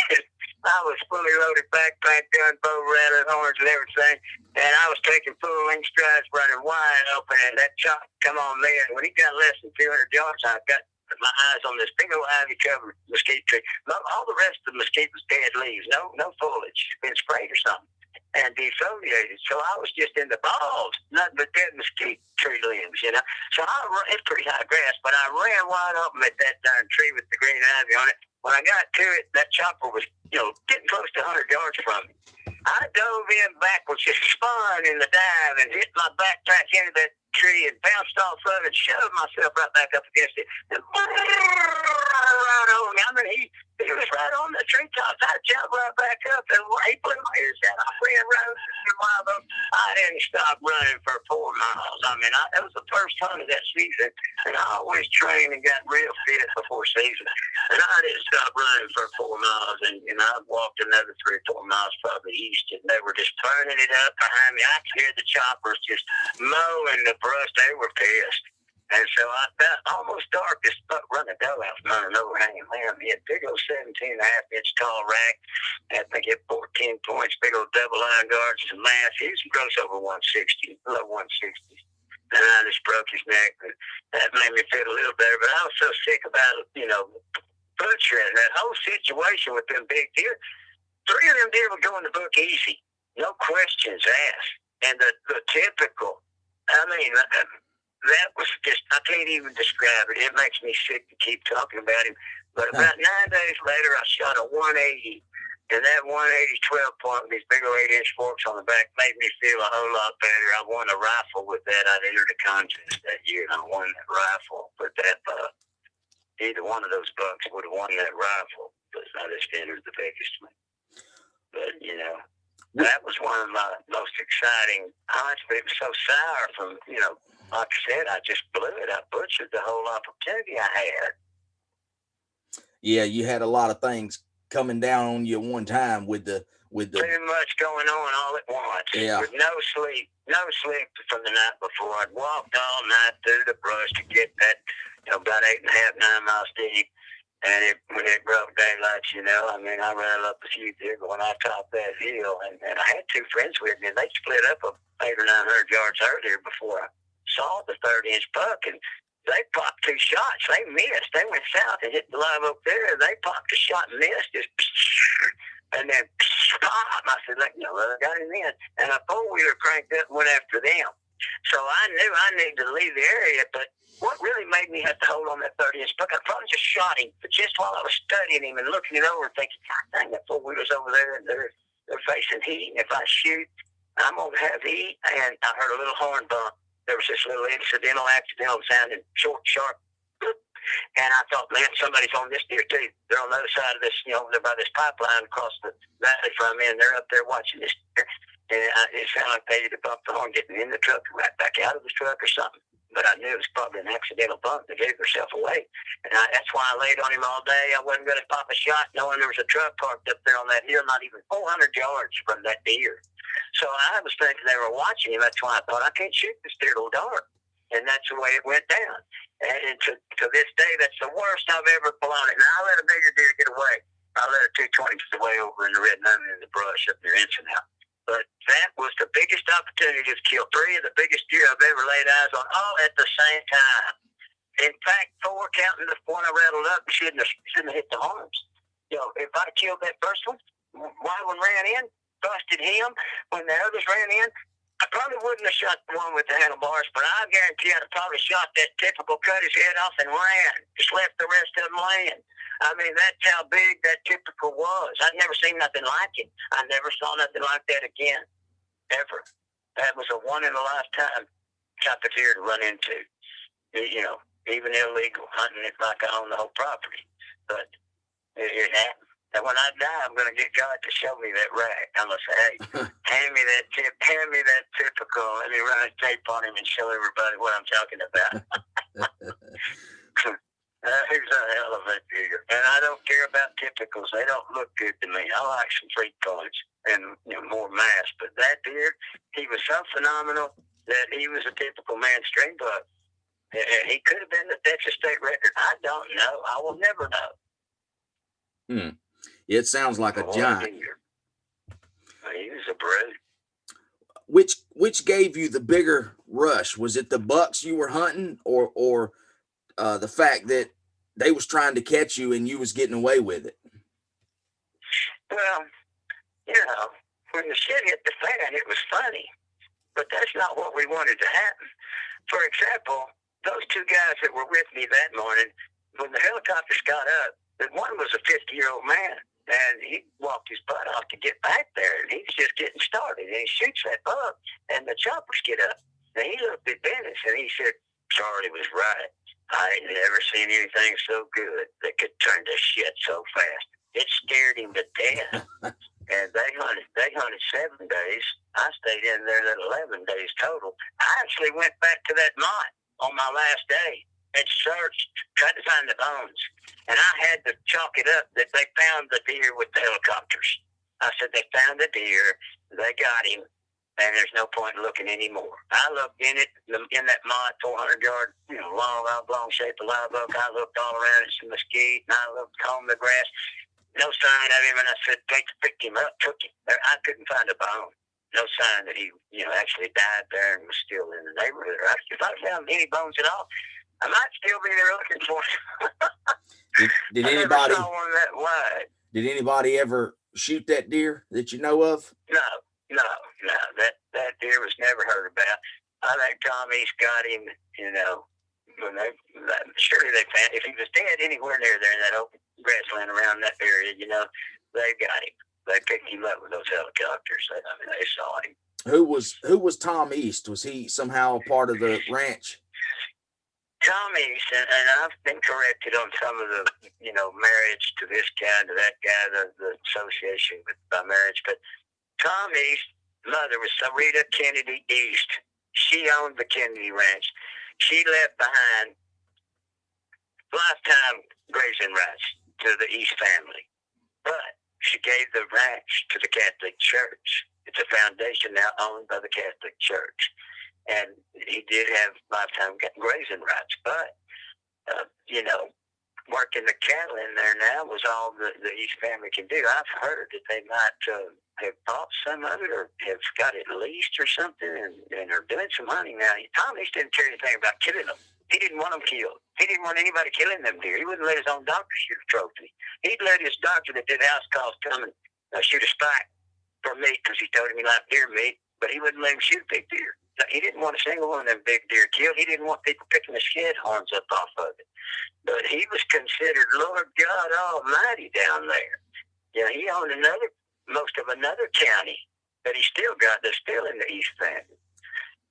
I was fully loaded, backpack, gun, bow, rattling horns, and everything. And I was taking full length strides, running wide open, and that shot come on me. And when he got less than 200 yards, I got my eyes on this big old ivy covered mesquite tree. All the rest of the mesquite was dead leaves, no foliage, been sprayed or something, and defoliated. So I was just in the balls, nothing but dead mesquite tree limbs, So it's pretty high grass, but I ran wide open at that darn tree with the green ivy on it. When I got to it, that chopper was, getting close to 100 yards from me. I dove in backwards, just spun in the dive and hit my backpack into that tree and bounced off of it, shoved myself right back up against it. And right on me. I mean, he was right on the treetops. I jumped right back up, and he blew my ears out. I ran around for miles. I didn't stop running for 4 miles. I mean, that was the first time of that season, and I always trained and got real fit before season. And I didn't stop running for 4 miles, and I walked another 3 or 4 miles probably east, and they were just turning it up behind me. I could hear the choppers just mowing the brush. They were pissed. And so I felt almost dark as fuck running a doe out from under an overhanging limb. He had big old 17.5-inch tall rack. I think he had 14 points, big old double line guards and mass. He was gross over 160, below 160. And I just broke his neck. And that made me feel a little better. But I was so sick about, butchering that whole situation with them big deer. 3 of them deer were going to book easy. No questions asked. And the typical, that was just, I can't even describe it. It makes me sick to keep talking about him. But about 9 days later, I shot a 180. And that 180 12 point with these big old 8-inch forks on the back made me feel a whole lot better. I won a rifle with that. I'd entered a contest that year, and I won that rifle. But either one of those bucks would have won that rifle. But I just entered the biggest one. But, that was one of my most exciting hunts. But it was so sour from, like I said, I just blew it. I butchered the whole opportunity I had.
Yeah, you had a lot of things coming down on you at one time with the
too much going on all at once.
Yeah.
With no sleep from the night before. I'd walked all night through the brush to get that, about 8.5, 9 miles deep. And when it broke daylight, I ran up a few deer going I topped that hill. And I had 2 friends with me, and they split up 800 or 900 yards earlier before I saw the 30-inch buck, and they popped 2 shots. They missed. They went south and hit the live oak there. They popped a shot and missed, just and then pop. I said, I got him in. And a 4-wheeler cranked up and went after them. So I knew I needed to leave the area, but what really made me have to hold on that 30-inch buck, I probably just shot him, but just while I was studying him and looking it over and thinking, God dang, that 4-wheeler's over there, and they're facing heat, and if I shoot, I'm going to have heat. And I heard a little horn bump. There was this little accidental sounding short, sharp. And I thought, man, somebody's on this deer too. They're on the other side of this, they're by this pipeline across the valley from me, and they're up there watching this deer. And it sounded like they had bumped the horn getting in the truck, right back out of the truck or something. But I knew it was probably an accidental bump that gave herself away. And that's why I laid on him all day. I wasn't going to pop a shot knowing there was a truck parked up there on that hill, not even 400 yards from that deer. So I was thinking they were watching him. That's why I thought, I can't shoot this deer till dark. And that's the way it went down. And to this day, that's the worst I've ever blown it. Now, I let a bigger deer get away. I let a 220 get away over in the red lemon in the brush up near Ensenhouse. But that was the biggest opportunity to kill 3 of the biggest deer I've ever laid eyes on, all at the same time. In fact, 4, counting the one I rattled up, shouldn't have hit the horns. If I'd killed that first one, one ran in, busted him. When the others ran in, I probably wouldn't have shot the one with the handlebars, but I guarantee I'd have probably shot that typical, cut his head off and ran. Just left the rest of them laying. I mean, that's how big that typical was. I'd never seen nothing like it. I never saw nothing like that again, ever. That was a one-in-a-lifetime type of deer to run into. Even illegal, hunting it like I own the whole property. But it happened. And when I die, I'm going to get God to show me that rack. I'm going to say, hey, hand me that typical. Let me run a tape on him and show everybody what I'm talking about. Here's a hell of a deer. And I don't care about typicals. They don't look good to me. I like some freak points and more mass. But that deer, he was so phenomenal that he was a typical mainstream buck. He could have been the Texas state record. I don't know. I will never know.
It sounds like a giant.
He was a brute.
Which gave you the bigger rush? Was it the bucks you were hunting, or the fact that they was trying to catch you and you was getting away with it?
Well, when the shit hit the fan, it was funny, but that's not what we wanted to happen. For example, those 2 guys that were with me that morning, when the helicopters got up, one was a 50-year-old man, and he walked his butt off to get back there, and he's just getting started, and he shoots that buck, and the choppers get up, and he looked at Dennis, and he said, Charlie was right. I ain't never seen anything so good that could turn to shit so fast. It scared him to death. And they hunted 7 days. I stayed in there that 11 days total. I actually went back to that mine on my last day and searched, tried to find the bones. And I had to chalk it up that they found the deer with the helicopters. I said, they found the deer, they got him, and there's no point in looking anymore. I looked in it, in that mud, 400-yard, long, oblong shape of live oak. I looked all around at some mesquite, and I looked, combed the grass. No sign of him, and I said, they picked him up, took him. I couldn't find a bone. No sign that he, actually died there and was still in the neighborhood. If I found any bones at all, I might still be there looking for him.
Did
I
anybody
never saw one that wide.
Did anybody ever shoot that deer that you know of?
No. That deer was never heard about. I think Tom East got him, when surely they found, if he was dead anywhere near there in that open grassland around that area, they got him. They picked him up with those helicopters. They saw him.
Who was Tom East? Was he somehow a part of the ranch?
Tom East, and I've been corrected on some of the, marriage to this guy, to that guy, the association by marriage, but Tom East's mother was Sarita Kennedy East. She owned the Kenedy Ranch. She left behind lifetime grazing rights to the East family, but she gave the ranch to the Catholic Church. It's a foundation now owned by the Catholic Church. And he did have lifetime grazing rights, but, working the cattle in there now was all the East family can do. I've heard that they might have bought some of it or have got it leased or something and are doing some hunting now. Tom East didn't care anything about killing them. He didn't want them killed. He didn't want anybody killing them deer. He wouldn't let his own doctor shoot a trophy. He'd let his doctor that did house calls come and shoot a spike for meat because he told him he liked deer meat, but he wouldn't let him shoot big deer. He didn't want a single one of them big deer killed. He didn't want people picking the shed horns up off of it. But he was considered Lord God Almighty down there. He owned most of another county that he still got that's still in the East family.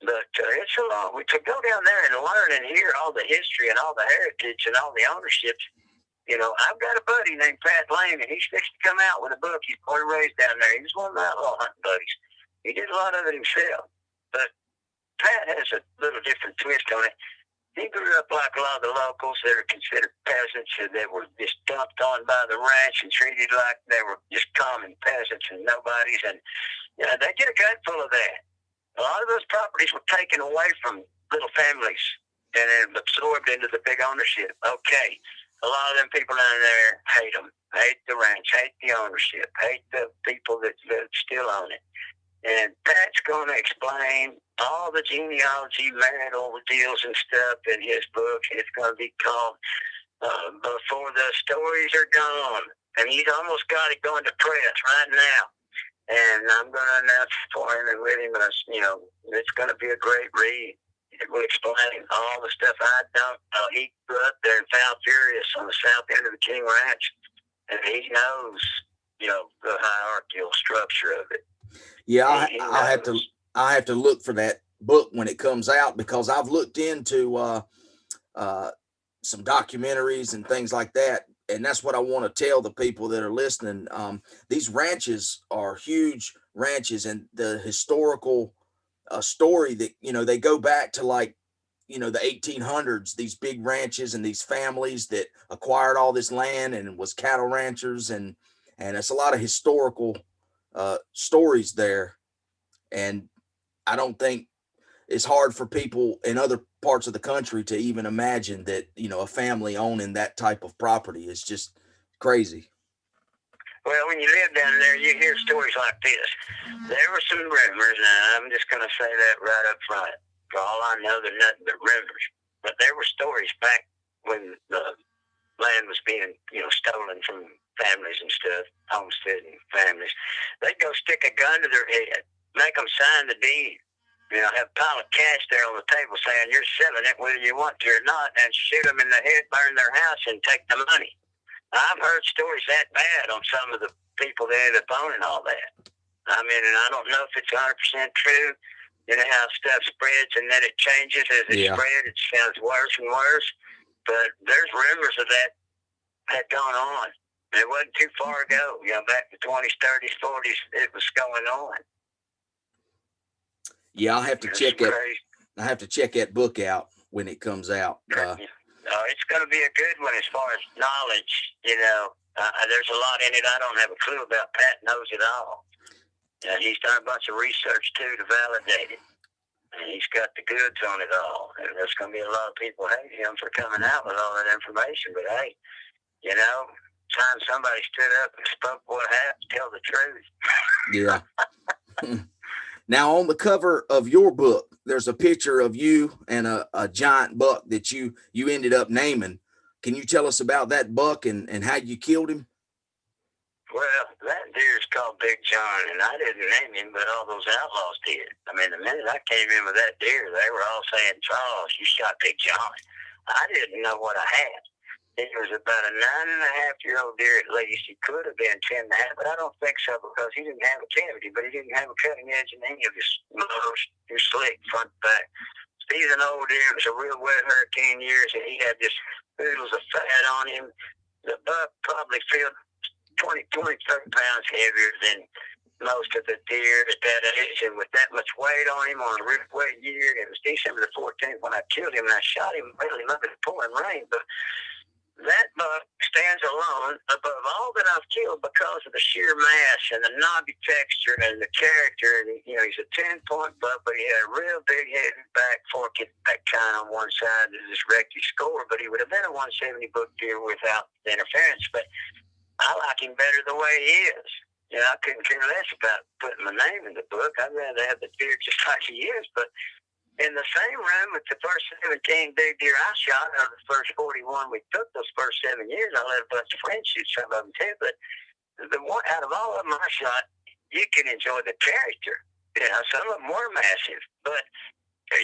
But it's a long way to go down there and learn and hear all the history and all the heritage and all the ownerships. I've got a buddy named Pat Lane, and he's fixed to come out with a book. He's born and raised down there. He was one of my outlaw hunting buddies. He did a lot of it himself. But Pat has a little different twist on it. He grew up like a lot of the locals that are considered peasants that were just dumped on by the ranch and treated like they were just common peasants and nobodies. And they get a gut full of that. A lot of those properties were taken away from little families and then absorbed into the big ownership. Okay, a lot of them people down there hate them, hate the ranch, hate the ownership, hate the people that still own it. And Pat's going to explain all the genealogy, marital deals and stuff in his book. It's going to be called Before the Stories Are Gone. And he's almost got it going to press right now. And I'm going to announce for him and with him, it's going to be a great read. It will explain all the stuff I don't know. He grew up there and found Furious on the south end of the King Ranch. And he knows, the hierarchical structure of it.
Yeah, I have to look for that book when it comes out because I've looked into some documentaries and things like that, and that's what I want to tell the people that are listening. These ranches are huge ranches, and the historical story that they go back to the 1800s. These big ranches and these families that acquired all this land and was cattle ranchers, and it's a lot of historical stories there. And I don't think it's hard for people in other parts of the country to even imagine that, a family owning that type of property is just crazy.
Well, when you live down there, you hear stories like this. There were some rumors, and I'm just going to say that right up front. For all I know, they're nothing but rumors. But there were stories back when the land was being, stolen from families and stuff, homesteading families. They'd go stick a gun to their head, make them sign the deed, have a pile of cash there on the table saying you're selling it whether you want to or not, and shoot them in the head, burn their house, and take the money. I've heard stories that bad on some of the people that end up owning all that. And I don't know if it's 100% true. How stuff spreads and then it changes as it spreads. It sounds worse and worse. But there's rumors of that had gone on. It wasn't too far ago, back in the 20s, 30s, 40s, it was going on.
Yeah, I'll have to check it. I have to check that book out when it comes out.
It's going to be a good one as far as knowledge. There's a lot in it I don't have a clue about. Pat knows it all. He's done a bunch of research too to validate it. And he's got the goods on it all. And there's going to be a lot of people hate him for coming out with all that information. But hey, time somebody stood up and spoke what happened, tell the truth.
Yeah. Now, on the cover of your book, there's a picture of you and a giant buck that you ended up naming. Can you tell us about that buck and how you killed him?
Well, that deer is called Big John, and I didn't name him, but all those outlaws did. I mean, the minute I came in with that deer, they were all saying, "Charles, you shot Big John." I didn't know what I had. It was about a 9.5-year-old deer at least. He could have been 10.5, but I don't think so because he didn't have a cavity, but he didn't have a cutting edge in any of his nose. He was slick front to back. He's an old deer. It was a real wet hurricane years, and he had just oodles of fat on him. The buck probably felt 20, 30 pounds heavier than most of the deer at that age, and with that much weight on him on a real wet year. It was December the 14th when I killed him, and I shot him really loving the pouring rain, but that buck stands alone above all that I've killed because of the sheer mass and the knobby texture and the character. And he's a 10-point buck, but he had a real big head and back, forky back kind on one side that just wrecked his score. But he would have been a 170 book deer without the interference. But I like him better the way he is. I couldn't care less about putting my name in the book. I'd rather have the deer just like he is. But in the same room with the first 17 big deer I shot out of the first 41 we took those first 7 years, I let a bunch of friends shoot some of them too. But the one out of all of them I shot, you can enjoy the character. Some of them were massive, but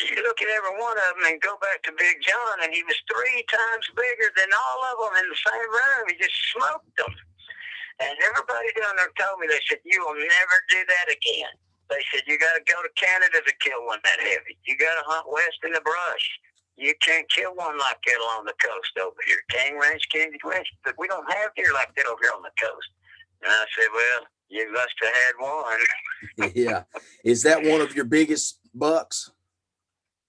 you look at every one of them and go back to Big John, and he was 3 times bigger than all of them in the same room. He just smoked them. And everybody down there told me, they said, "You will never do that again." They said, "You got to go to Canada to kill one that heavy. You got to hunt west in the brush. You can't kill one like that along the coast over here. King Ranch, Kenedy Ranch, but we don't have deer like that over here on the coast." And I said, "Well, you must have had one."
Yeah. Is that one of your biggest bucks?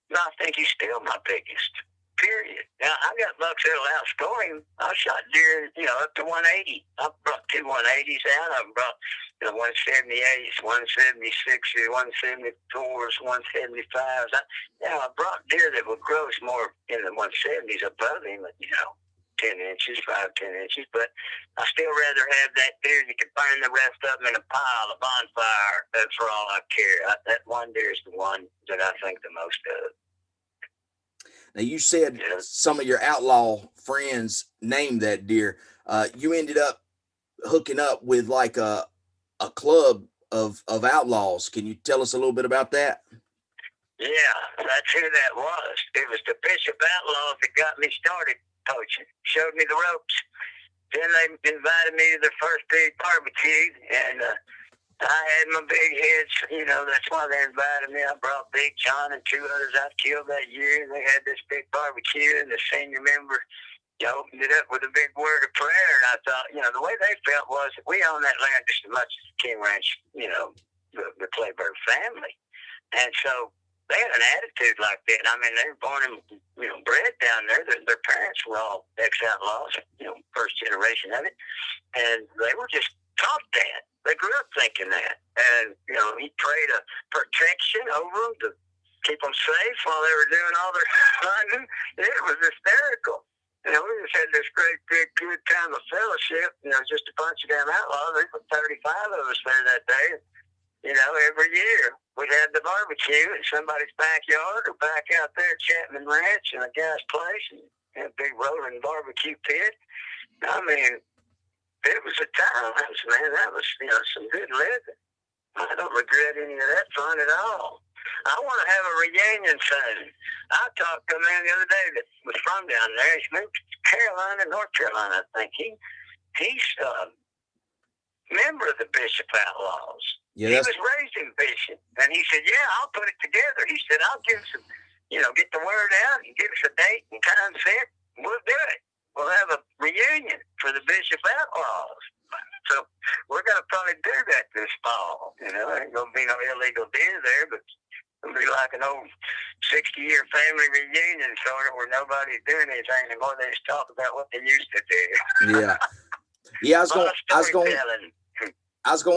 No, I think he's still my biggest. Period. Now, I got bucks that'll outscore him. I shot deer, up to 180. I brought 2 180s out. I brought 178s, 176s, 174s, 175s. I brought deer that would gross more in the 170s above him, 10 inches, 10 inches. But I still rather have that deer. You can burn the rest of them in a pile, a bonfire. That's for all I care. That one deer is the one that I think the most of.
Now, you said some of your outlaw friends named that deer. You ended up hooking up with like a club of outlaws. Can you tell us a little bit about that?
Yeah, that's who that was. It was the Bishop Outlaws that got me started poaching, showed me the ropes. Then they invited me to their first big barbecue, and I had my big heads, that's why they invited me. I brought Big John and 2 others I killed that year, and they had this big barbecue, and the senior member opened it up with a big word of prayer, and I thought, the way they felt was that we own that land just as much as the King Ranch, the Clayburg family. And so they had an attitude like that. I mean, they were born and, bred down there. Their parents were all ex-outlaws, first generation of it, and they were just taught that. They grew up thinking that. And, he prayed a protection over them to keep them safe while they were doing all their hunting. It was hysterical. We just had this great, big, good time of fellowship, just a bunch of damn outlaws. There were 35 of us there that day. Every year we'd have the barbecue in somebody's backyard or back out there at Chapman Ranch in a guy's place, and had a big rolling barbecue pit. I mean, it was a time, man. That was, some good living. I don't regret any of that fun at all. I want to have a reunion soon. I talked to a man the other day that was from down there. He's moved to Carolina, North Carolina, I think. He's a member of the Bishop Outlaws. Yeah, he was raised in Bishop. And he said, "Yeah, I'll put it together." He said, "I'll give some, get the word out and give us a date and time set. we'll do it. We'll have a reunion for the Bishop Outlaws. So we're going to probably do that this fall. You know, ain't going to be no illegal deer there, but it'll be like an old 60-year family reunion sort of where nobody's doing anything anymore. They just talk about what they used to do.
Yeah. Yeah, I was going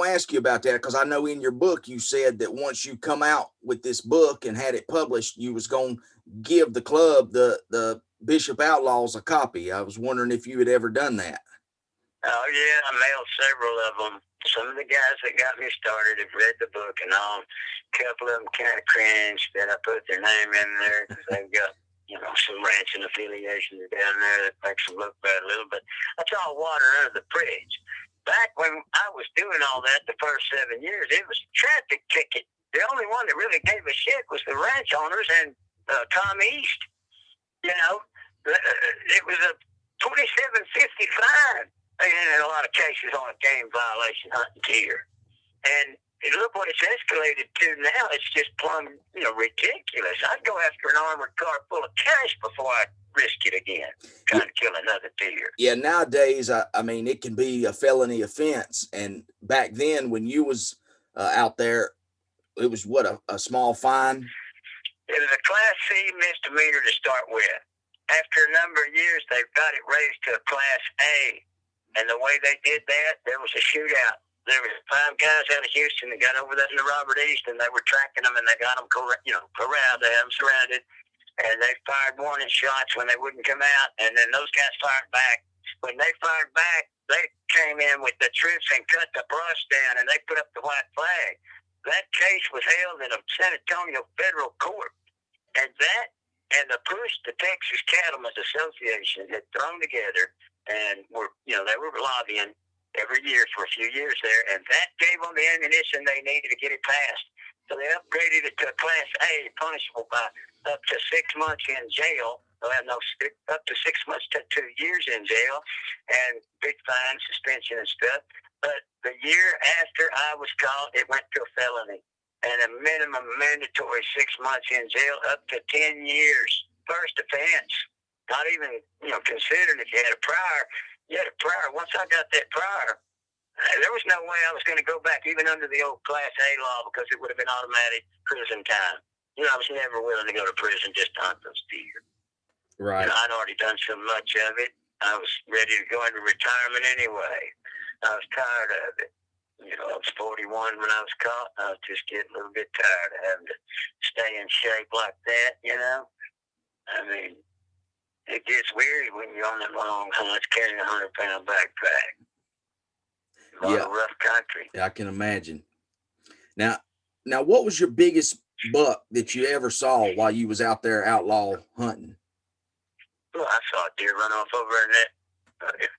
to ask you about that, because I know in your book you said that once you come out with this book and had it published, you was going to give the club, the Bishop Outlaws, a copy. I was wondering if you had ever done that.
Oh, yeah, I mailed several of them. Some of the guys that got me started have read the book and all. A couple of them kind of cringed that I put their name in there because they've got, you know, some ranching affiliations down there that makes them look bad a little, but that's all water under the bridge. Back when I was doing all that the first 7 years, it was a traffic ticket. The only one that really gave a shit was the ranch owners and Tom East. You know, it was a $27.50 fine. In a lot of cases on a game violation hunting deer. And look what it's escalated to now. It's just plumb, you know, ridiculous. I'd go after an armored car full of cash before I'd risk it again, trying to kill another deer.
Yeah, nowadays, I mean, it can be a felony offense. And back then, when you was out there, it was what, a small fine?
It was a Class C misdemeanor to start with. After a number of years, they've got it raised to a Class A. And the way they did that, there was a shootout. There was 5 guys out of Houston that got over there to Robert East, and they were tracking them, and they got them, corralled. They had them surrounded, and they fired warning shots when they wouldn't come out, and then those guys fired back. When they fired back, they came in with the troops and cut the brush down, and they put up the white flag. That case was held in a San Antonio federal court, and that and the push the Texas Cattlemen's Association had thrown together. And they were lobbying every year for a few years there, and that gave them the ammunition they needed to get it passed. So they upgraded it to a Class A, punishable by up to 6 months in jail. Up to 6 months to 2 years in jail, and big fine, suspension, and stuff. But the year after I was caught, it went to a felony, and a minimum mandatory 6 months in jail, up to 10 years. First offense. Not even, considering if you had a prior. You had a prior. Once I got that prior, there was no way I was going to go back, even under the old Class A law, because it would have been automatic prison time. I was never willing to go to prison just to hunt those deer.
Right.
I'd already done so much of it. I was ready to go into retirement anyway. I was tired of it. I was 41 when I was caught. I was just getting a little bit tired of having to stay in shape like that, I mean, it gets weird when you're on them long hunts carrying a 100-pound backpack. A lot of rough country.
Yeah, I can imagine. Now, what was your biggest buck that you ever saw while you was out there outlaw hunting?
Well, I saw a deer run off over in that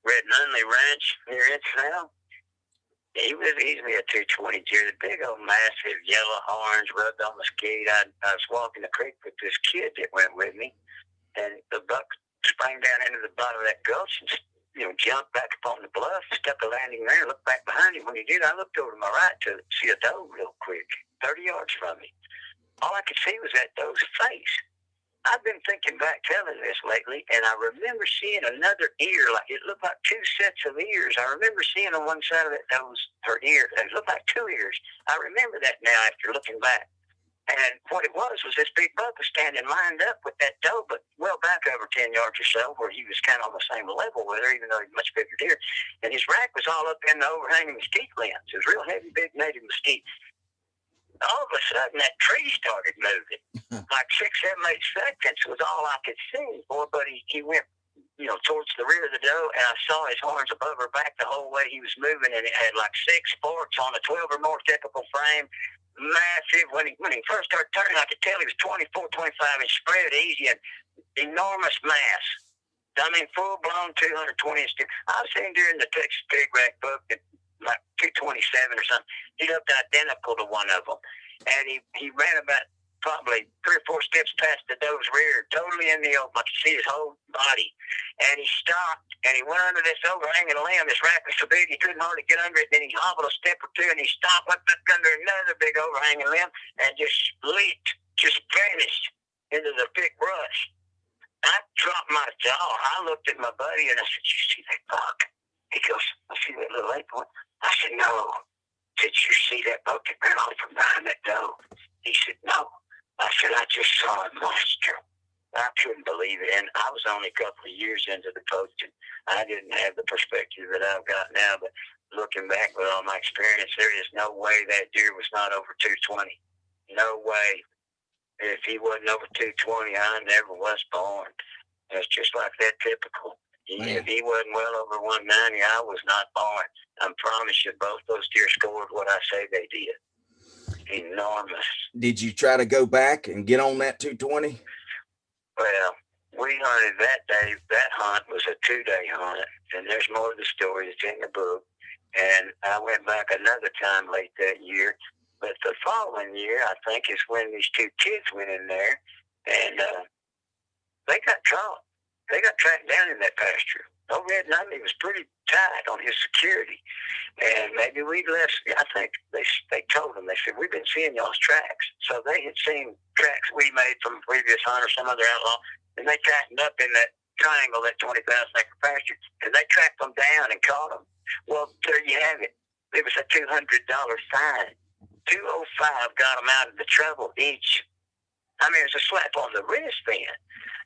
Red Nunley Ranch near Ensenada. He was easily a 220 deer, the big old massive yellow horns rubbed on the skeet. I was walking the creek with this kid that went with me, and the buck sprang down into the bottom of that gulch and jumped back up on the bluff, stuck a landing there, looked back behind him. When he did, I looked over to my right to see a doe real quick, 30 yards from me. All I could see was that doe's face. I've been thinking back telling this lately, and I remember seeing another ear, like it looked like 2 sets of ears. I remember seeing on one side of that doe's her ear. It looked like 2 ears. I remember that now after looking back. And what it was this big buck was standing lined up with that doe, but well back over 10 yards or so, where he was kind of on the same level with her, even though he's much bigger deer. And his rack was all up in the overhanging mesquite limbs. It was real heavy, big native mesquite. All of a sudden, that tree started moving. Like 6, 7, 8 seconds was all I could see. Boy, but he went, towards the rear of the doe, and I saw his horns above her back the whole way he was moving, and it had like 6 forks on a 12 or more typical frame. Massive. When he first started turning, I could tell he was 24, 25 inch spread, easy, and enormous mass. I mean, full blown 220 inch. I've seen during the Texas Pig Rack book that like 227 or something. He looked identical to one of them, and he ran about probably 3 or 4 steps past the doe's rear, totally in the open. I could see his whole body, and he stopped, and he went under this overhanging limb. This rack was so big he couldn't hardly get under it. Then he hobbled a step or 2, and he stopped, went back under another big overhanging limb, and just leaped, just vanished into the thick brush. I dropped my jaw. I looked at my buddy and I said, "You see that buck?" He goes, "I see that little eight point." I said, "No." "Did you see that buck that ran off from behind that doe?" He said, "No." I said, "I just saw a monster." I couldn't believe it. And I was only a couple of years into the poaching. I didn't have the perspective that I've got now. But looking back with all my experience, there is no way that deer was not over 220. No way. If he wasn't over 220, I never was born. It's just like that typical. If he wasn't well over 190, I was not born. I promise you, both those deer scored what I say they did. Enormous.
Did you try to go back and get on that 220?
Well, we hunted that day. That hunt was a 2-day hunt, and there's more of the story that's in the book. And I went back another time late that year. But the following year, I think, is when these two kids went in there, and they got caught. They got tracked down in that pasture. Old Red 90 was pretty tight on his security. And maybe we left, I think they told them, they said, "We've been seeing y'all's tracks." So they had seen tracks we made from a previous hunt or some other outlaw, and they tightened up in that triangle, that 20,000 acre pasture, and they tracked them down and caught them. Well, there you have it. It was a $200 fine. 205 got them out of the trouble each. I mean, it's a slap on the wrist then.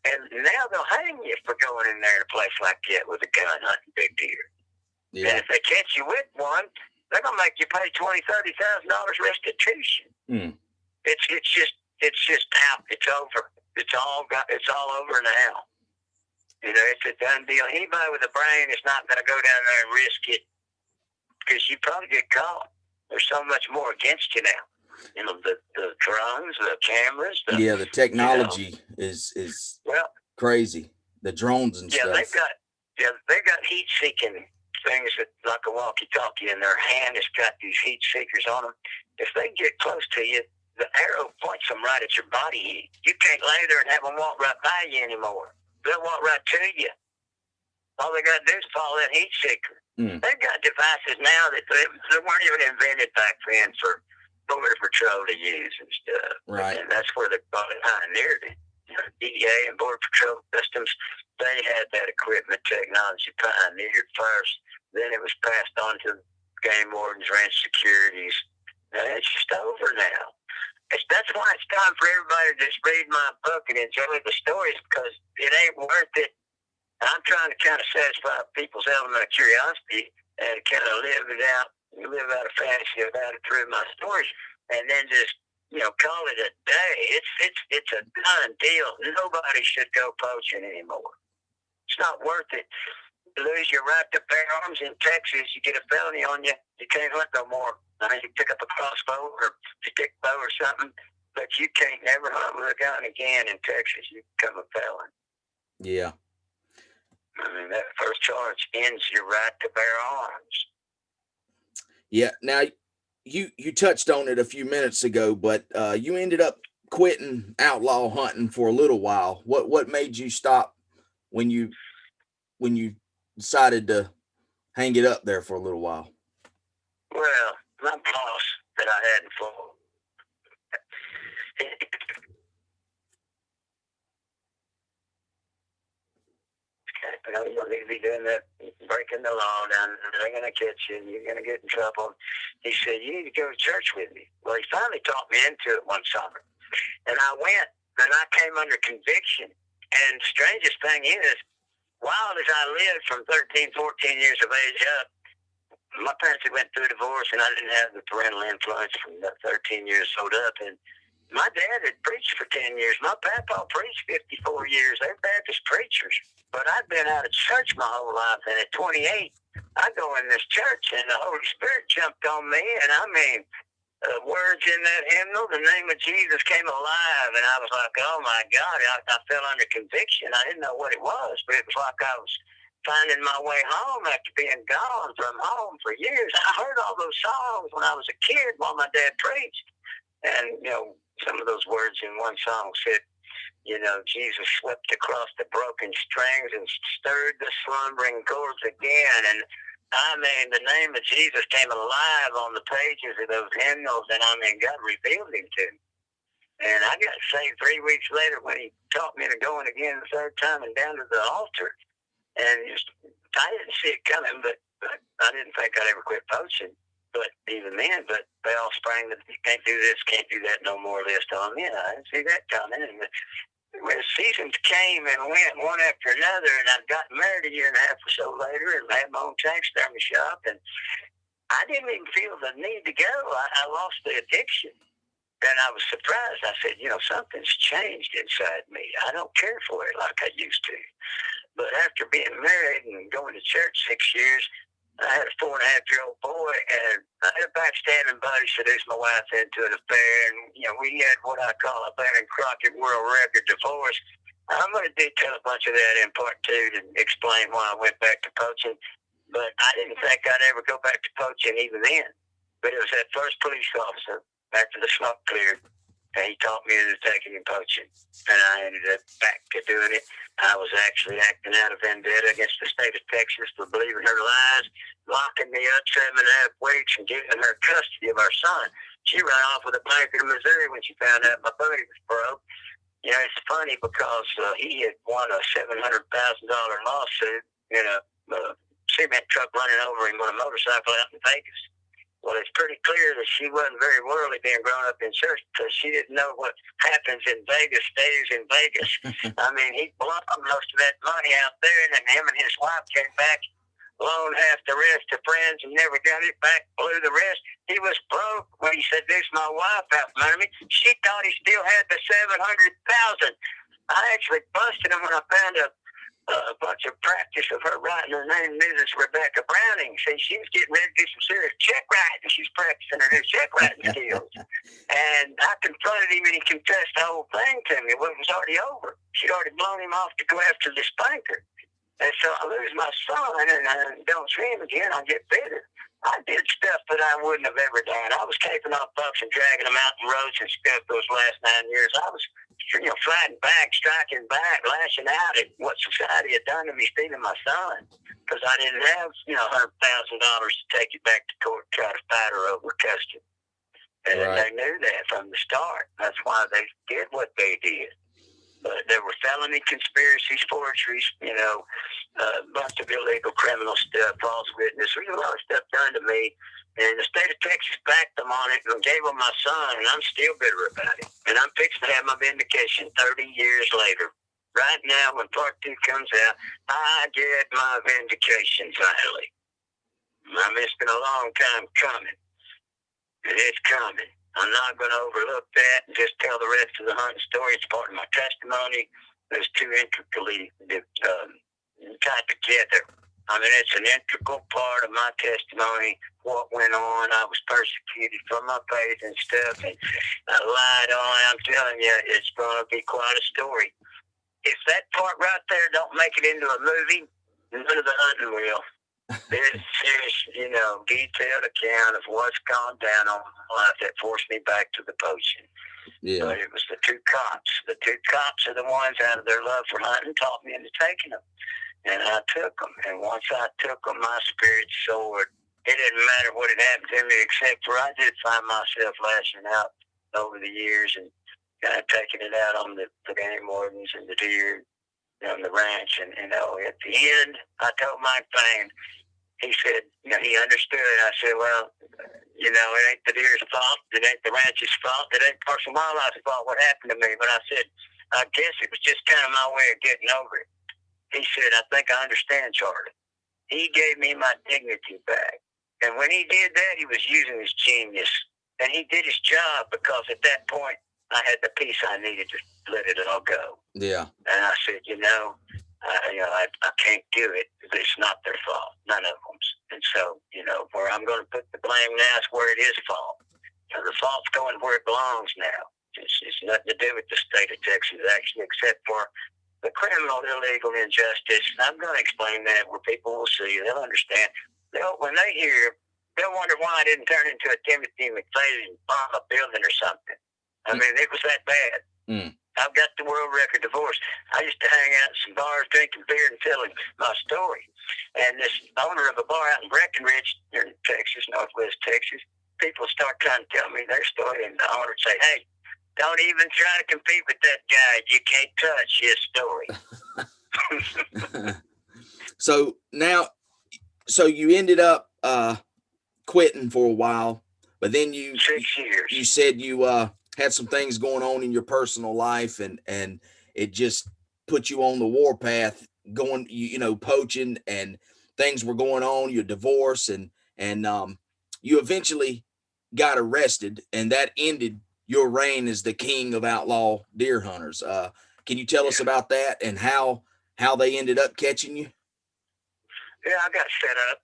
And now they'll hang you for going in there in a place like that with a gun hunting big deer.
Yeah.
And if they catch you with one, they're gonna make you pay $20,000-$30,000 restitution. It's just out. It's over. It's all over now. You know, it's a done deal. Anybody with a brain is not gonna go down there and risk it, because you probably get caught. There's so much more against you now. You know, the drones, the cameras.
The technology is crazy. The drones and stuff.
They've got heat-seeking things that, like a walkie-talkie in their hand, has got these heat seekers on them. If they get close to you, the arrow points them right at your body heat. You can't lay there and have them walk right by you anymore. They'll walk right to you. All they got to do is follow that heat seeker. They've got devices now that they weren't even invented back then for Border Patrol to use and stuff.
Right.
And that's where they pioneered it. You know, DEA and Border Patrol Customs, they had that equipment technology pioneered first. Then it was passed on to game wardens, ranch securities. And it's just over now. That's why it's time for everybody to just read my book and enjoy the stories, because it ain't worth it. I'm trying to kind of satisfy people's element of curiosity and kind of live out a fantasy about it through my stories, and then just, you know, call it a day. It's a done deal. Nobody should go poaching anymore. It's not worth it. You lose your right to bear arms in Texas, you get a felony on you, you can't hunt no more. I mean, you pick up a crossbow or a stick bow or something, but you can't never hunt with a gun again in Texas. You become a felon.
Yeah.
I mean, that first charge ends your right to bear arms.
Yeah. Now, you touched on it a few minutes ago, but you ended up quitting outlaw hunting for a little while. What made you stop when you decided to hang it up there for a little while?
Well, my boss that I had before, you don't need to be doing that, breaking the law down. They're going to catch you, and you're going to get in trouble. He said, "You need to go to church with me." Well, he finally talked me into it one summer. And I went, and I came under conviction. And the strangest thing is, wild as I lived from 13, 14 years of age up, my parents had went through a divorce, and I didn't have the parental influence from 13 years old up. And my dad had preached for 10 years. My papa preached 54 years. They're Baptist preachers. But I'd been out of church my whole life, and at 28, I go in this church, and the Holy Spirit jumped on me, and I mean, words in that hymnal, the name of Jesus came alive, and I was like, oh my God, I fell under conviction. I didn't know what it was, but it was like I was finding my way home after being gone from home for years. I heard all those songs when I was a kid while my dad preached, and, you know, some of those words in one song said, you know, Jesus swept across the broken strings and stirred the slumbering chords again. And I mean, the name of Jesus came alive on the pages of those hymnals, and I mean, God revealed him to me. And I got saved 3 weeks later when he taught me to go in again the third time and down to the altar. And I didn't see it coming, but I didn't think I'd ever quit poaching. But even then, they all sprang the can't do this, can't do that no more list on me. I didn't see that coming. And when seasons came and went one after another, and I got married a year and a half or so later and had my own taxidermy shop, and I didn't even feel the need to go. I lost the addiction. And I was surprised. I said, something's changed inside me. I don't care for it like I used to. But after being married and going to church 6 years, I had a 4.5-year-old boy, and I had a backstabbing buddy seduce my wife into an affair, and, we had what I call a Baron Crockett world record divorce. I'm going to detail a bunch of that in part 2 to explain why I went back to poaching, but I didn't think I'd ever go back to poaching even then. But it was that first police officer, after the smoke cleared, and he taught me the taking and poaching, and I ended up back to doing it. I was actually acting out a vendetta against the state of Texas for believing her lies, locking me up 7.5 weeks, and giving her custody of our son. She ran off with a banker in Missouri when she found out my buddy was broke. It's funny because he had won a $700,000 lawsuit in a cement truck running over him on a motorcycle out in Vegas. Well, it's pretty clear that she wasn't very worldly being grown up in church because she didn't know what happens in Vegas stays in Vegas. I mean, he blew most of that money out there, and then him and his wife came back, loaned half the rest to friends and never got it back, blew the rest. He was broke when he said, "This my wife out from under me." She thought he still had the $700,000. I actually busted him when I found a bunch of practice of her writing her name, Mrs. Rebecca Browning. See, she was getting ready to do some serious check writing. She's practicing her new check writing skills. And I confronted him, and he confessed the whole thing to me. Well, it was already over. She'd already blown him off to go after this banker. And so I lose my son, and I don't see him again. I get bitter. I did stuff that I wouldn't have ever done. I was taping off bucks and dragging them out the roads and stuff those last 9 years. I was fighting back, striking back, lashing out at what society had done to me, stealing my son, because I didn't have, $100,000 to take it back to court, try to fight her over custody. And They knew that from the start. That's why they did what they did. But there were felony conspiracies, forgeries, a bunch of illegal criminal stuff, false witness. There was a lot of stuff done to me. And the state of Texas backed them on it and gave them my son, and I'm still bitter about it. And I'm fixing to have my vindication 30 years later. Right now, when part 2 comes out, I get my vindication finally. I mean, it's been a long time coming. And it's coming. I'm not going to overlook that and just tell the rest of the hunting story. It's part of my testimony. There's too intricately tied together. I mean, it's an integral part of my testimony, what went on. I was persecuted for my faith and stuff, and I lied on. I'm telling you, it's going to be quite a story. If that part right there don't make it into a movie, none of the hunting will. This is, detailed account of what's gone down on my life that forced me back to the poaching. Yeah. But it was the 2 cops. The 2 cops are the ones out of their love for hunting taught me into taking them. And I took them. And once I took them, my spirit soared. It didn't matter what had happened to me, except for I did find myself lashing out over the years and kind of taking it out on the game wardens and the deer on the ranch. And, at the end, I told Mike Payne, he said, he understood. I said, well, it ain't the deer's fault. It ain't the ranch's fault. It ain't Parson Wildlife's fault what happened to me. But I said, I guess it was just kind of my way of getting over it. He said, I think I understand, Charlie. He gave me my dignity back. And when he did that, he was using his genius. And he did his job because at that point, I had the peace I needed to let it all go. Yeah. And I said, I can't do it. It's not their fault. None of them's. And so, where I'm going to put the blame now is where it is fault. The fault's going where it belongs now. It's nothing to do with the state of Texas, actually, except for the criminal, illegal injustice. I'm going to explain that where people will see. They'll understand. When they hear, they'll wonder why I didn't turn into a Timothy McVeigh and bomb a building or something. I mean, it was that bad. I've got the world record divorce. I used to hang out in some bars, drinking beer, and telling my story. And this owner of a bar out in Breckenridge, here in Texas, northwest Texas, people start trying to tell me their story, and the owner would say, hey, Don't even try to compete with that guy. You can't touch his story.
So now, so you ended up quitting for a while, but then
6 years.
you said you had some things going on in your personal life, and it just put you on the warpath, going poaching, and things were going on, your divorce, and you eventually got arrested, and that ended your reign as the king of outlaw deer hunters. Can you tell us about that and how they ended up catching you?
Yeah, I got set up.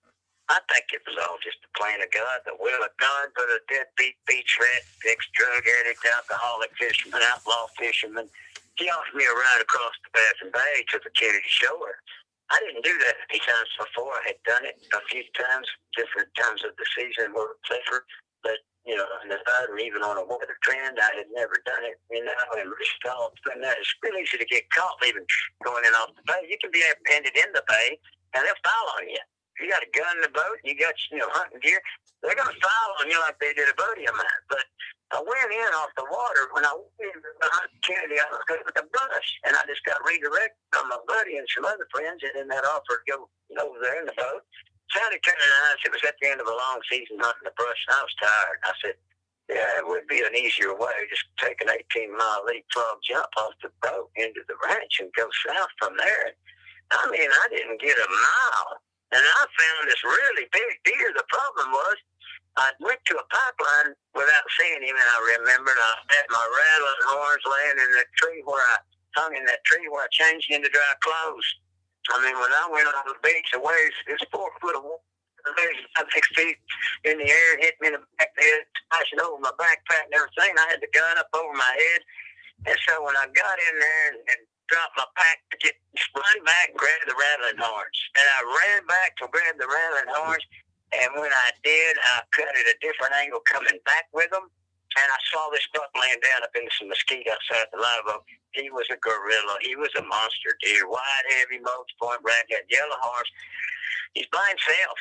I think it was all just the plan of God, the will of God, but a deadbeat beach rat, ex-drug addict, alcoholic fisherman, outlaw fisherman. He offered me a ride across the Baffin Bay to the Kennedy shore. I didn't do that many times before. I had done it a few times, different times of the season were safer, but in the mud or even on a weather trend, I had never done it, and risked all that. It's really easy to get caught even going in off the bay. You can be apprehended in the bay, and they'll file on you. If you got a gun in the boat, you got hunting gear, they're going to file on you like they did a buddy of mine. But I went in off the water when I went in Kennedy. I was good with the brush, and I just got redirected from my buddy and some other friends, and then that offer to go over there in the boat. Sounded kind of nice. It was at the end of a long season hunting the brush, and I was tired. I said, yeah, it would be an easier way, just take an 18-mile leapfrog jump off the boat into the ranch and go south from there. I mean, I didn't get a mile, and I found this really big deer. The problem was I went to a pipeline without seeing him, and I remembered I had my rattling horns laying in the tree where I hung in that tree where I changed into dry clothes. I mean, when I went on the beach, the waves, it's 4 foot of water. The waves 5, 6 feet in the air, hit me in the back of the head, smashing over my backpack and everything. I had the gun up over my head. And so when I got in there and dropped my pack to run back and grab the rattling horns. And I ran back to grab the rattling horns. And when I did, I cut at a different angle coming back with them. And I saw this buck laying down up in some mesquite outside the live oak. He was a gorilla. He was a monster deer. Wide, heavy, mulch point, rat, had yellow horns. He's by himself.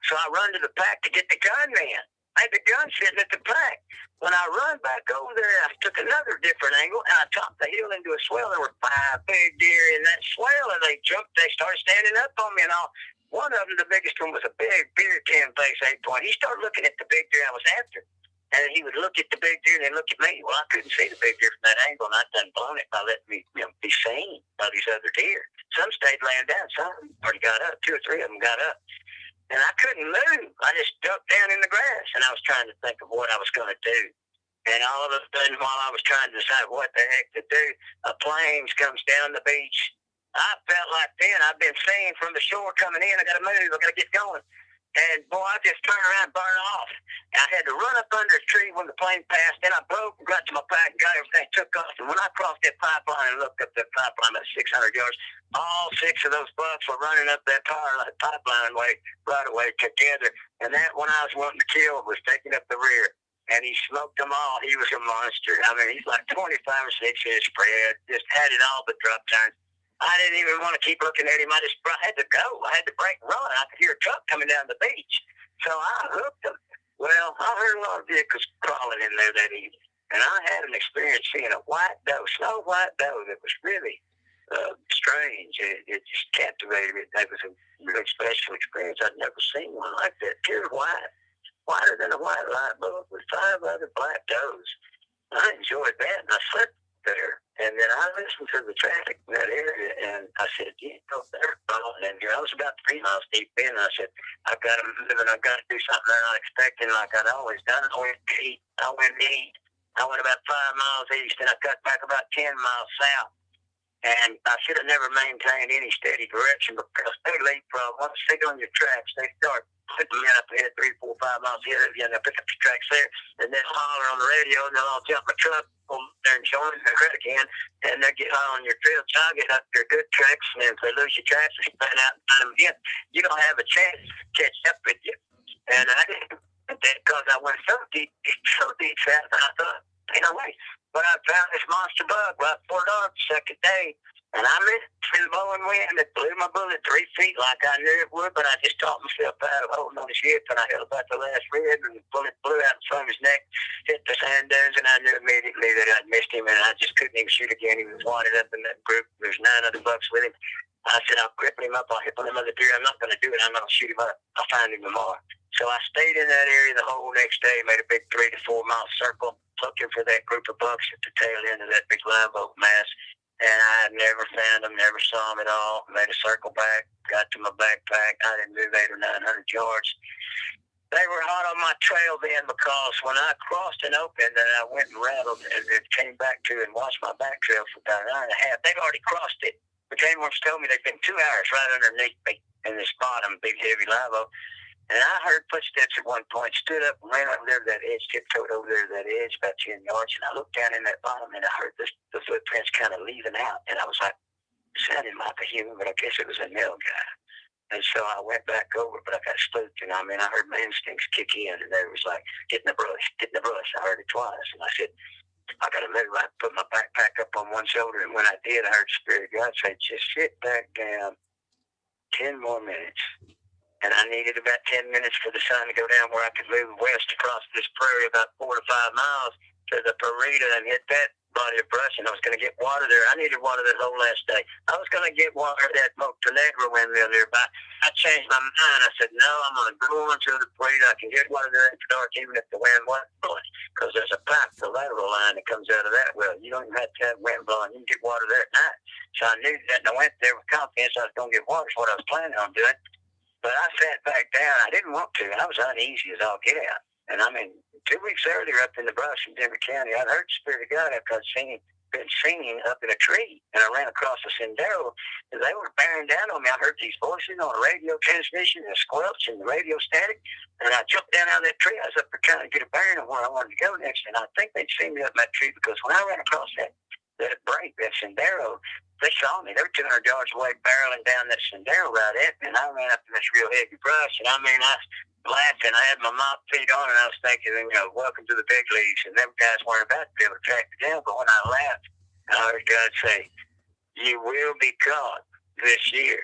So I run to the pack to get the gun man. I had the gun sitting at the pack. When I run back over there, I took another different angle, and I topped the hill into a swell. There were 5 big deer in that swell, and they started standing up on me and all. One of them, the biggest one, was a big beard can face 8-point. He started looking at the big deer I was after. And he would look at the big deer and then look at me. Well, I couldn't see the big deer from that angle, and I done blown it by letting me be seen by these other deer. Some stayed laying down. Some already got up. 2 or 3 of them got up. And I couldn't move. I just ducked down in the grass, and I was trying to think of what I was going to do. And all of a sudden, while I was trying to decide what the heck to do, a plane comes down the beach. I felt like then I've been seeing from the shore coming in, I got to move, I got to get going. And boy, I just turned around and burned off. I had to run up under a tree when the plane passed. Then I broke and got to my pack and got everything, took off. And when I crossed that pipeline and looked up that pipeline about 600 yards, all 6 of those bucks were running up that pipeline right away together. And that one I was wanting to kill was taking up the rear. And he smoked them all. He was a monster. I mean, he's like 25 or 6 inch spread. Just had it all but drop turns. I didn't even want to keep looking at him. I had to go. I had to break and run. I could hear a truck coming down the beach. So I hooked him. Well, I heard a lot of vehicles crawling in there that evening. And I had an experience seeing a white doe, snow white doe, that was really strange. It just captivated me. That was a really special experience. I'd never seen one like that. Pure white. Whiter than a white light bulb with 5 other black does. I enjoyed that, and I slept there. And then I listened to the traffic in that area, and I said, they're falling in here. I was about 3 miles deep in, and I said, I've got to move, and I've got to do something they're not expecting like I'd always done. I went east. I went about 5 miles east, and I cut back about 10 miles south. And I should have never maintained any steady direction because they leapfrog. Once they go on your tracks, they start putting them in up ahead 3, 4, 5 miles ahead of you, and they'll pick up your tracks there, and then holler on the radio, and they'll all jump a truck over there and join the credit can, and they'll get high on your trail. So I'll get up your good tracks, and then if they lose your tracks, they spin out and find them again. You don't have a chance to catch up with you. And I didn't do that because I went so deep south, I thought, ain't no way. But I found this monster bug right before dark the second day. And I missed the blowing wind that blew my bullet 3 feet like I knew it would, but I just talked myself out of holding on his hip, and I held about the last rib, and the bullet blew out from his neck, hit the sand dunes, and I knew immediately that I'd missed him, and I just couldn't even shoot again. He was wadded up in that group. There's 9 other bucks with him. I said, I'll cripple him up. I'll hit one of them other deer. I'm not going to do it. I'm going to shoot him up. I'll find him tomorrow. So I stayed in that area the whole next day, made a big 3 to 4 mile circle, looking for that group of bucks at the tail end of that big live oak mass. And I never found them, never saw them at all. Made a circle back, got to my backpack. I didn't move 800 or 900 yards. They were hot on my trail then, because when I crossed an open that I went and rattled and then came back to and watched my back trail for about an hour and a half, they'd already crossed it. The game wards told me they'd been 2 hours right underneath me in this bottom, big heavy live oak. And I heard footsteps at one point, stood up and ran over there to that edge, tiptoed over there to that edge about 10 yards. And I looked down in that bottom and I heard the footprints kind of leaving out. And I was like, it sounded like a human, but I guess it was a male guy. And so I went back over, but I got spooked. And I heard my instincts kick in. And they was like, get in the brush, get in the brush. I heard it twice. And I said, I got to move. I put my backpack up on one shoulder. And when I did, I heard Spirit God say, just sit back down 10 more minutes. And I needed about 10 minutes for the sun to go down where I could move west across this prairie about 4 to 5 miles to the Parita and hit that body of brush. And I was going to get water there. I needed water that whole last day. I was going to get water at that Montenegro windmill nearby. I changed my mind. I said, no, I'm going to go on to the Parita. I can get water there in the dark even if the wind wasn't blowing, because there's a pipe, the lateral line that comes out of that well. You don't even have to have wind blowing. You can get water there at night. So I knew that, and I went there with confidence I was going to get water. Is what I was planning on doing. But I sat back down. I didn't want to, and I was uneasy as all get out. And 2 weeks earlier up in the brush in Denver County, I'd heard the Spirit of God after I'd been singing up in a tree, and I ran across a sendero, and they were bearing down on me. I heard these voices on a radio transmission, and squelch and the radio static, and I jumped down out of that tree. I was up there trying to get a bearing on where I wanted to go next, and I think they'd seen me up in that tree, because when I ran across that break, that sendero, they saw me. They were 200 yards away, barreling down that sendero right at me, and I ran up in this real heavy brush. And I was laughing. I had my mop feet on, and I was thinking, welcome to the big leagues. And them guys weren't about to be able to track me down. But when I laughed, I heard God say, you will be caught this year.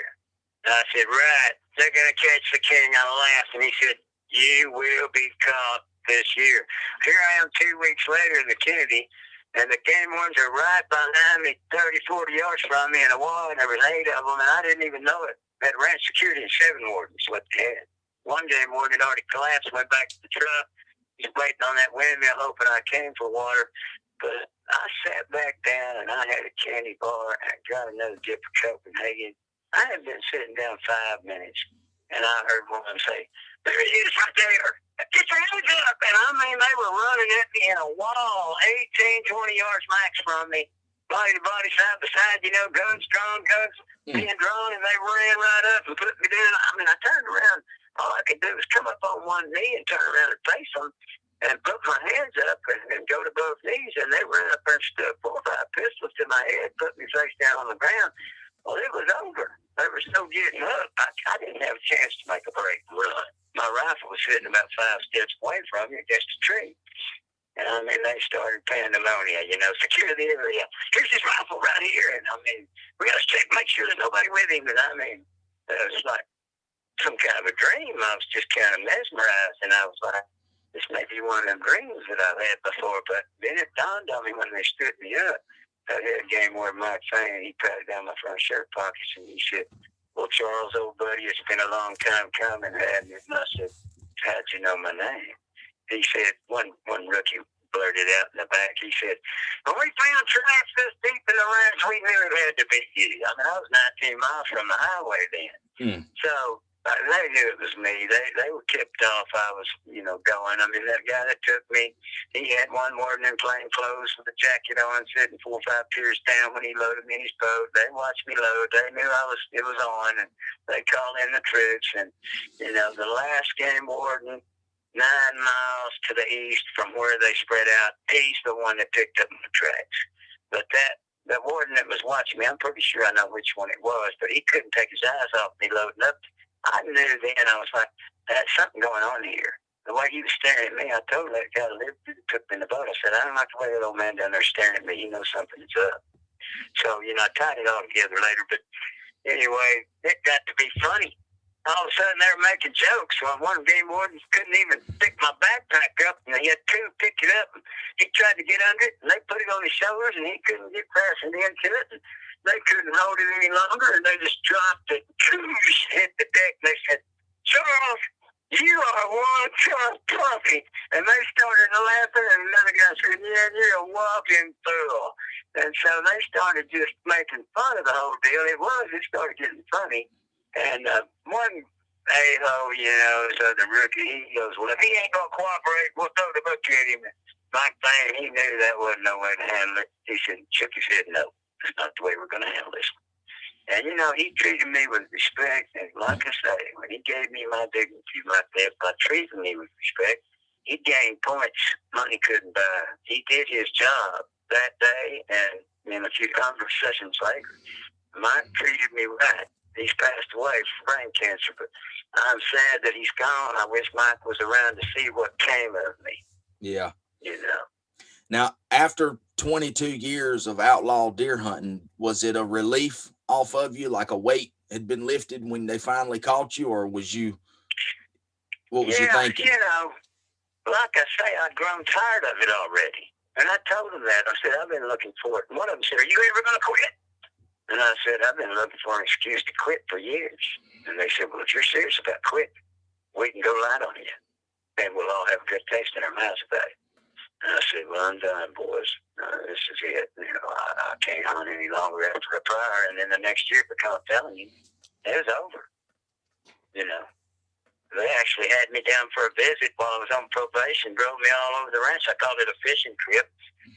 And I said, right, they're going to catch the king. I laughed, and he said, you will be caught this year. Here I am 2 weeks later in the Kenedy, and the game wardens are right behind me, 30, 40 yards from me in a wall, and there was 8 of them, and I didn't even know it. They had ranch security and 7 wardens, what they had. One game warden had already collapsed, went back to the truck. He's waiting on that windmill, hoping I came for water. But I sat back down, and I had a candy bar, and I got another dip of Copenhagen. I had been sitting down 5 minutes, and I heard one say, there he is right there. Get your hands up. And they were running at me in a wall, 18, 20 yards max from me, body to body, side by side, guns drawn, being drawn, and they ran right up and put me down. I turned around. All I could do was come up on one knee and turn around and face them and put my hands up and go to both knees, and they ran up and stuck 4 or 5 pistols to my head, put me face down on the ground. Well, it was over. There was no getting up. I didn't have a chance to make a break and run. My rifle was sitting about 5 steps away from me against a tree. And they started pandemonium, secure the area. Here's his rifle right here. And we got to check, make sure there's nobody with him. And it was like some kind of a dream. I was just kind of mesmerized. And I was like, this may be one of them dreams that I've had before. But then it dawned on me when they stood me up. I had a game where Mike Fane, he patted down my front shirt pockets and he said, well, Charles, old buddy, it's been a long time coming, hadn't it? And I said, how'd you know my name? He said, one rookie blurted out in the back, he said, when we found tracks this deep in the ranch, we knew it had to be you. I was 19 miles from the highway then. So they knew it was me. They were tipped off I was, going. That guy that took me, he had one warden in plain clothes with a jacket on, sitting 4 or 5 piers down when he loaded me in his boat. They watched me load. They knew it was on, and they called in the troops. And, the last game warden, 9 miles to the east from where they spread out, he's the one that picked up my tracks. But that warden that was watching me, I'm pretty sure I know which one it was, but he couldn't take his eyes off me loading up. I knew then, I was like, there's something going on here. The way he was staring at me, I told that guy that took me in the boat. I said, I don't like the way that old man down there staring at me. He knows something is up. So, I tied it all together later. But anyway, it got to be funny. All of a sudden, they were making jokes. So one game warden couldn't even pick my backpack up, and he had two pick it up. And he tried to get under it, and they put it on his shoulders, and he couldn't get fastened into it. And they couldn't hold it any longer, and they just dropped it. Hit the deck. And they said, "Charles, you are one tough puppy." And they started laughing, and another guy said, "Yeah, you're a walking fool." And so they started just making fun of the whole deal. It started getting funny. And one a-hole, so the rookie, he goes, "Well, if he ain't going to cooperate, we'll throw the book at him." Mike Thane, he knew that wasn't no way to handle it. He shook his head, "No, that's not the way we're going to handle this." And, he treated me with respect. And like I say, when he gave me my dignity like that, by treating me with respect, he gained points money couldn't buy. He did his job that day. And in a few conversations later, Mike treated me right. He's passed away from brain cancer, but I'm sad that he's gone. I wish Mike was around to see what came of me.
Yeah.
Now,
after 22 years of outlaw deer hunting, was it a relief off of you, like a weight had been lifted when they finally caught you, or what was you thinking?
Like I say, I'd grown tired of it already. And I told them that. I said, "I've been looking for it." And one of them said, "Are you ever going to quit?" And I said, "I've been looking for an excuse to quit for years." And they said, "Well, if you're serious about quitting, we can go light on you. And we'll all have a good taste in our mouths about it." And I said, "Well, I'm done, boys. This is it. I can't hunt any longer after a prior." And then the next year, because I'm telling you, it was over. They actually had me down for a visit while I was on probation, drove me all over the ranch. I called it a fishing trip.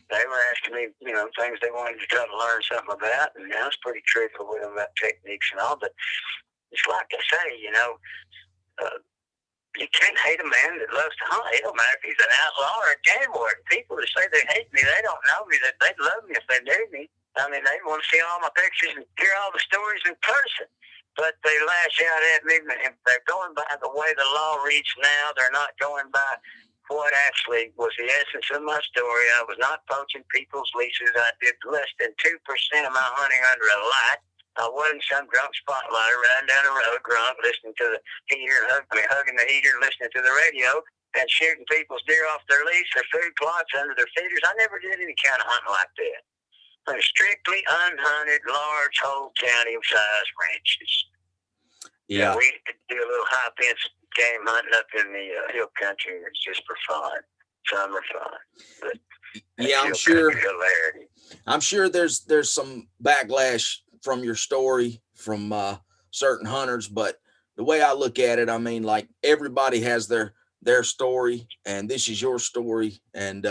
They were asking me, things they wanted to try to learn something about, and I was pretty truthful with them about techniques and all. But it's like I say, you can't hate a man that loves to hunt. It don't matter if he's an outlaw or a game warden. People that say they hate me, they don't know me. That they'd love me if they knew me. I mean, they want to see all my pictures and hear all the stories in person. But they lash out at me, and they're going by the way the law reads now. They're not going by what actually was the essence of my story. I was not poaching people's leases. I did less than 2% of my hunting under a light. I wasn't some drunk spotlighter riding down the road drunk, listening to the heater, hugging the heater, listening to the radio, and shooting people's deer off their lease, their food plots, under their feeders. I never did any kind of hunting like that. Strictly unhunted, large whole county size ranches.
Yeah.
We could do a little high fence game hunting up in the hill country. It's just for fun, summer fun. But
yeah, I'm sure there's some backlash from your story from certain hunters, but the way I look at it, I mean, like, everybody has their story, and this is your story, and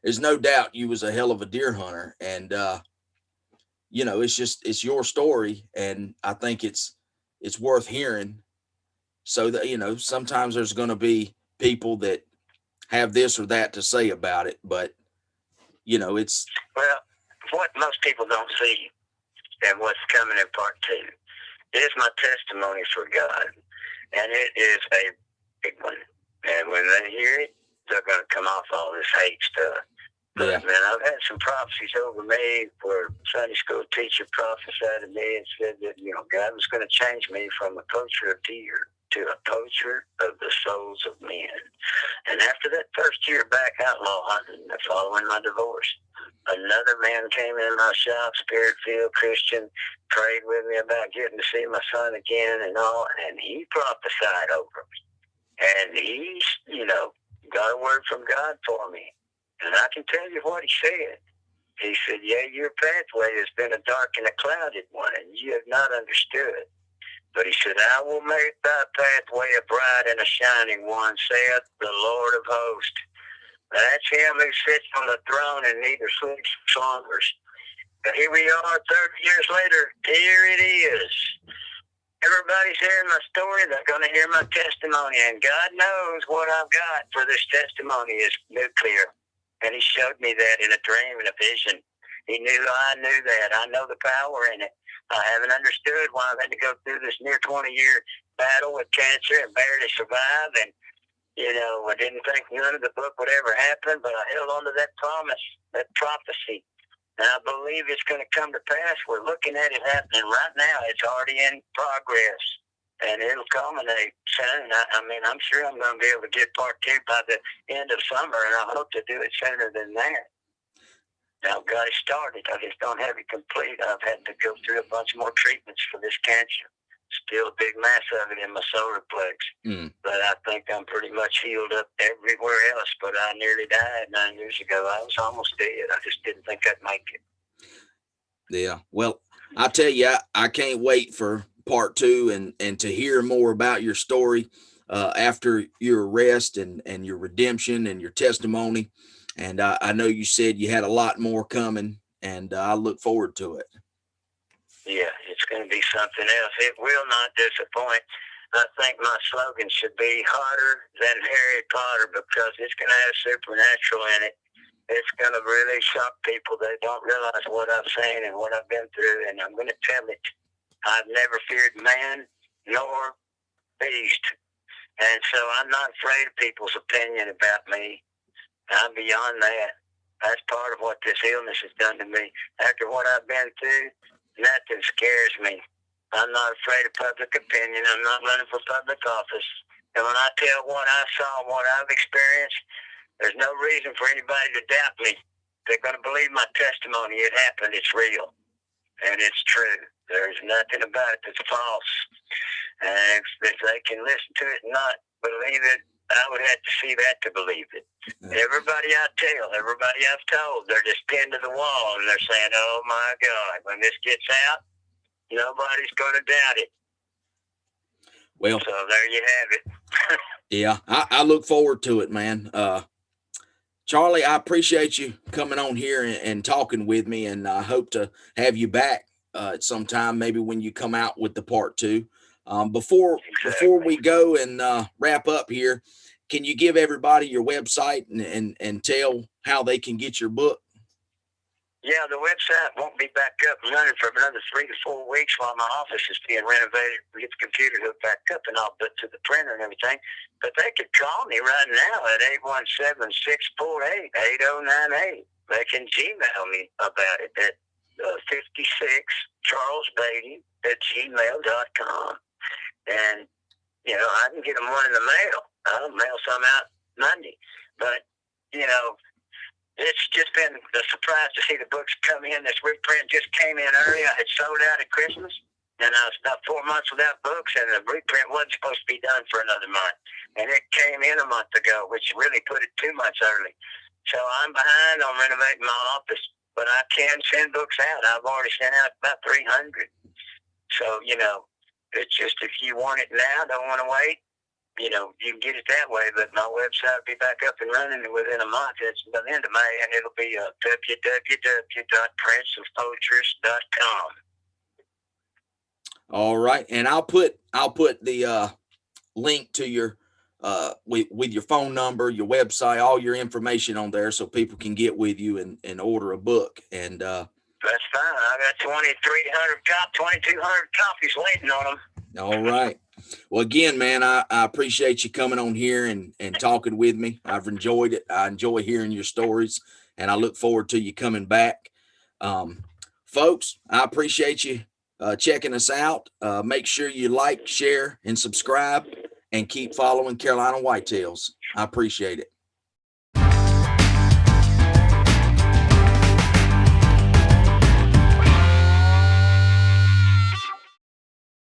there's no doubt you was a hell of a deer hunter, and it's your story, and I think it's worth hearing. So that sometimes there's going to be people that have this or that to say about it, but it's
what most people don't see, and what's coming in part 2 is my testimony for God, and it is a big one. And when they hear it, they're going to come off all this hate stuff. But man, I've had some prophecies over me where Sunday school teacher prophesied to me and said that God was going to change me from a poacher of deer to a poacher of the souls of men. And after that first year back outlaw hunting, following my divorce, another man came in my shop, spirit-filled Christian, prayed with me about getting to see my son again and all, and he prophesied over me. And he, got a word from God for me. And I can tell you what he said. He said, "Yeah, your pathway has been a dark and a clouded one, and you have not understood. But he said, I will make thy pathway a bright and a shining one, saith the Lord of hosts." That's him who sits on the throne and neither sleeps nor slumbers. But here we are 30 years later. Here it is. Everybody's hearing my story. They're going to hear my testimony. And God knows what I've got for this testimony is nuclear. And he showed me that in a dream and a vision. He knew I knew that. I know the power in it. I haven't understood why I've had to go through this near 20-year battle with cancer and barely survive. And, I didn't think none of the book would ever happen, but I held on to that promise, that prophecy. And I believe it's going to come to pass. We're looking at it happening right now. It's already in progress, and it'll culminate soon. I mean, I'm sure I'm going to be able to get part 2 by the end of summer, and I hope to do it sooner than that. I've got it started. I just don't have it complete. I've had to go through a bunch more treatments for this cancer. Still a big mass of it in my solar plex. But I think I'm pretty much healed up everywhere else. But I nearly died 9 years ago. I was almost dead. I just didn't think I'd make it.
Yeah. Well, I tell you, I can't wait for part 2 and to hear more about your story after your arrest and your redemption and your testimony. And I know you said you had a lot more coming, and I look forward to it.
Yeah, it's going to be something else. It will not disappoint. I think my slogan should be harder than Harry Potter, because it's going to have supernatural in it. It's going to really shock people. They don't realize what I've seen and what I've been through, and I'm going to tell it. I've never feared man nor beast, and so I'm not afraid of people's opinion about me. I'm beyond that. That's part of what this illness has done to me. After what I've been through, nothing scares me. I'm not afraid of public opinion. I'm not running for public office. And when I tell what I saw and what I've experienced, there's no reason for anybody to doubt me. They're going to believe my testimony. It happened. It's real. And it's true. There's nothing about it that's false. And if they can listen to it and not believe it, I would have to see that to believe it. Everybody I tell, everybody I've told, they're just pinned to the wall, and they're saying, oh, my God, when this gets out, nobody's going to doubt it.
Well,
so there you have it.
Yeah, I look forward to it, man. Charlie, I appreciate you coming on here and talking with me, and I hope to have you back at some time, maybe when you come out with the part 2. Before we go and wrap up here, can you give everybody your website and tell how they can get your book?
Yeah, the website won't be back up and running for another 3 to 4 weeks while my office is being renovated. We get the computer hooked back up and all, but to the printer and everything. But they could call me right now at 817-648-8098. They can Gmail me about it at 56 Charles Beaty @gmail.com. And, you know, I can get them one in the mail. I'll mail some out Monday. But, you know, it's just been a surprise to see the books come in. This reprint just came in early. I had sold out at Christmas, and I was about 4 months without books, and the reprint wasn't supposed to be done for another month. And it came in a month ago, which really put it 2 months early. So I'm behind on renovating my office, but I can send books out. I've already sent out about 300. So, you know, it's just if you want it now, don't want to wait, you know, you can get it that way. But my website will be back up and running within a month. It's by the end of May, and it'll be www.princeofpoachers.com.
All right, and I'll put the link to your with your phone number, your website, all your information on there, so people can get with you and order a book. And
that's fine. I got 2,200 copies waiting on them.
All right. Well, again, man, I appreciate you coming on here and talking with me. I've enjoyed it. I enjoy hearing your stories, and I look forward to you coming back. Folks, I appreciate you checking us out. Make sure you like, share, and subscribe, and keep following Carolina Whitetails. I appreciate it.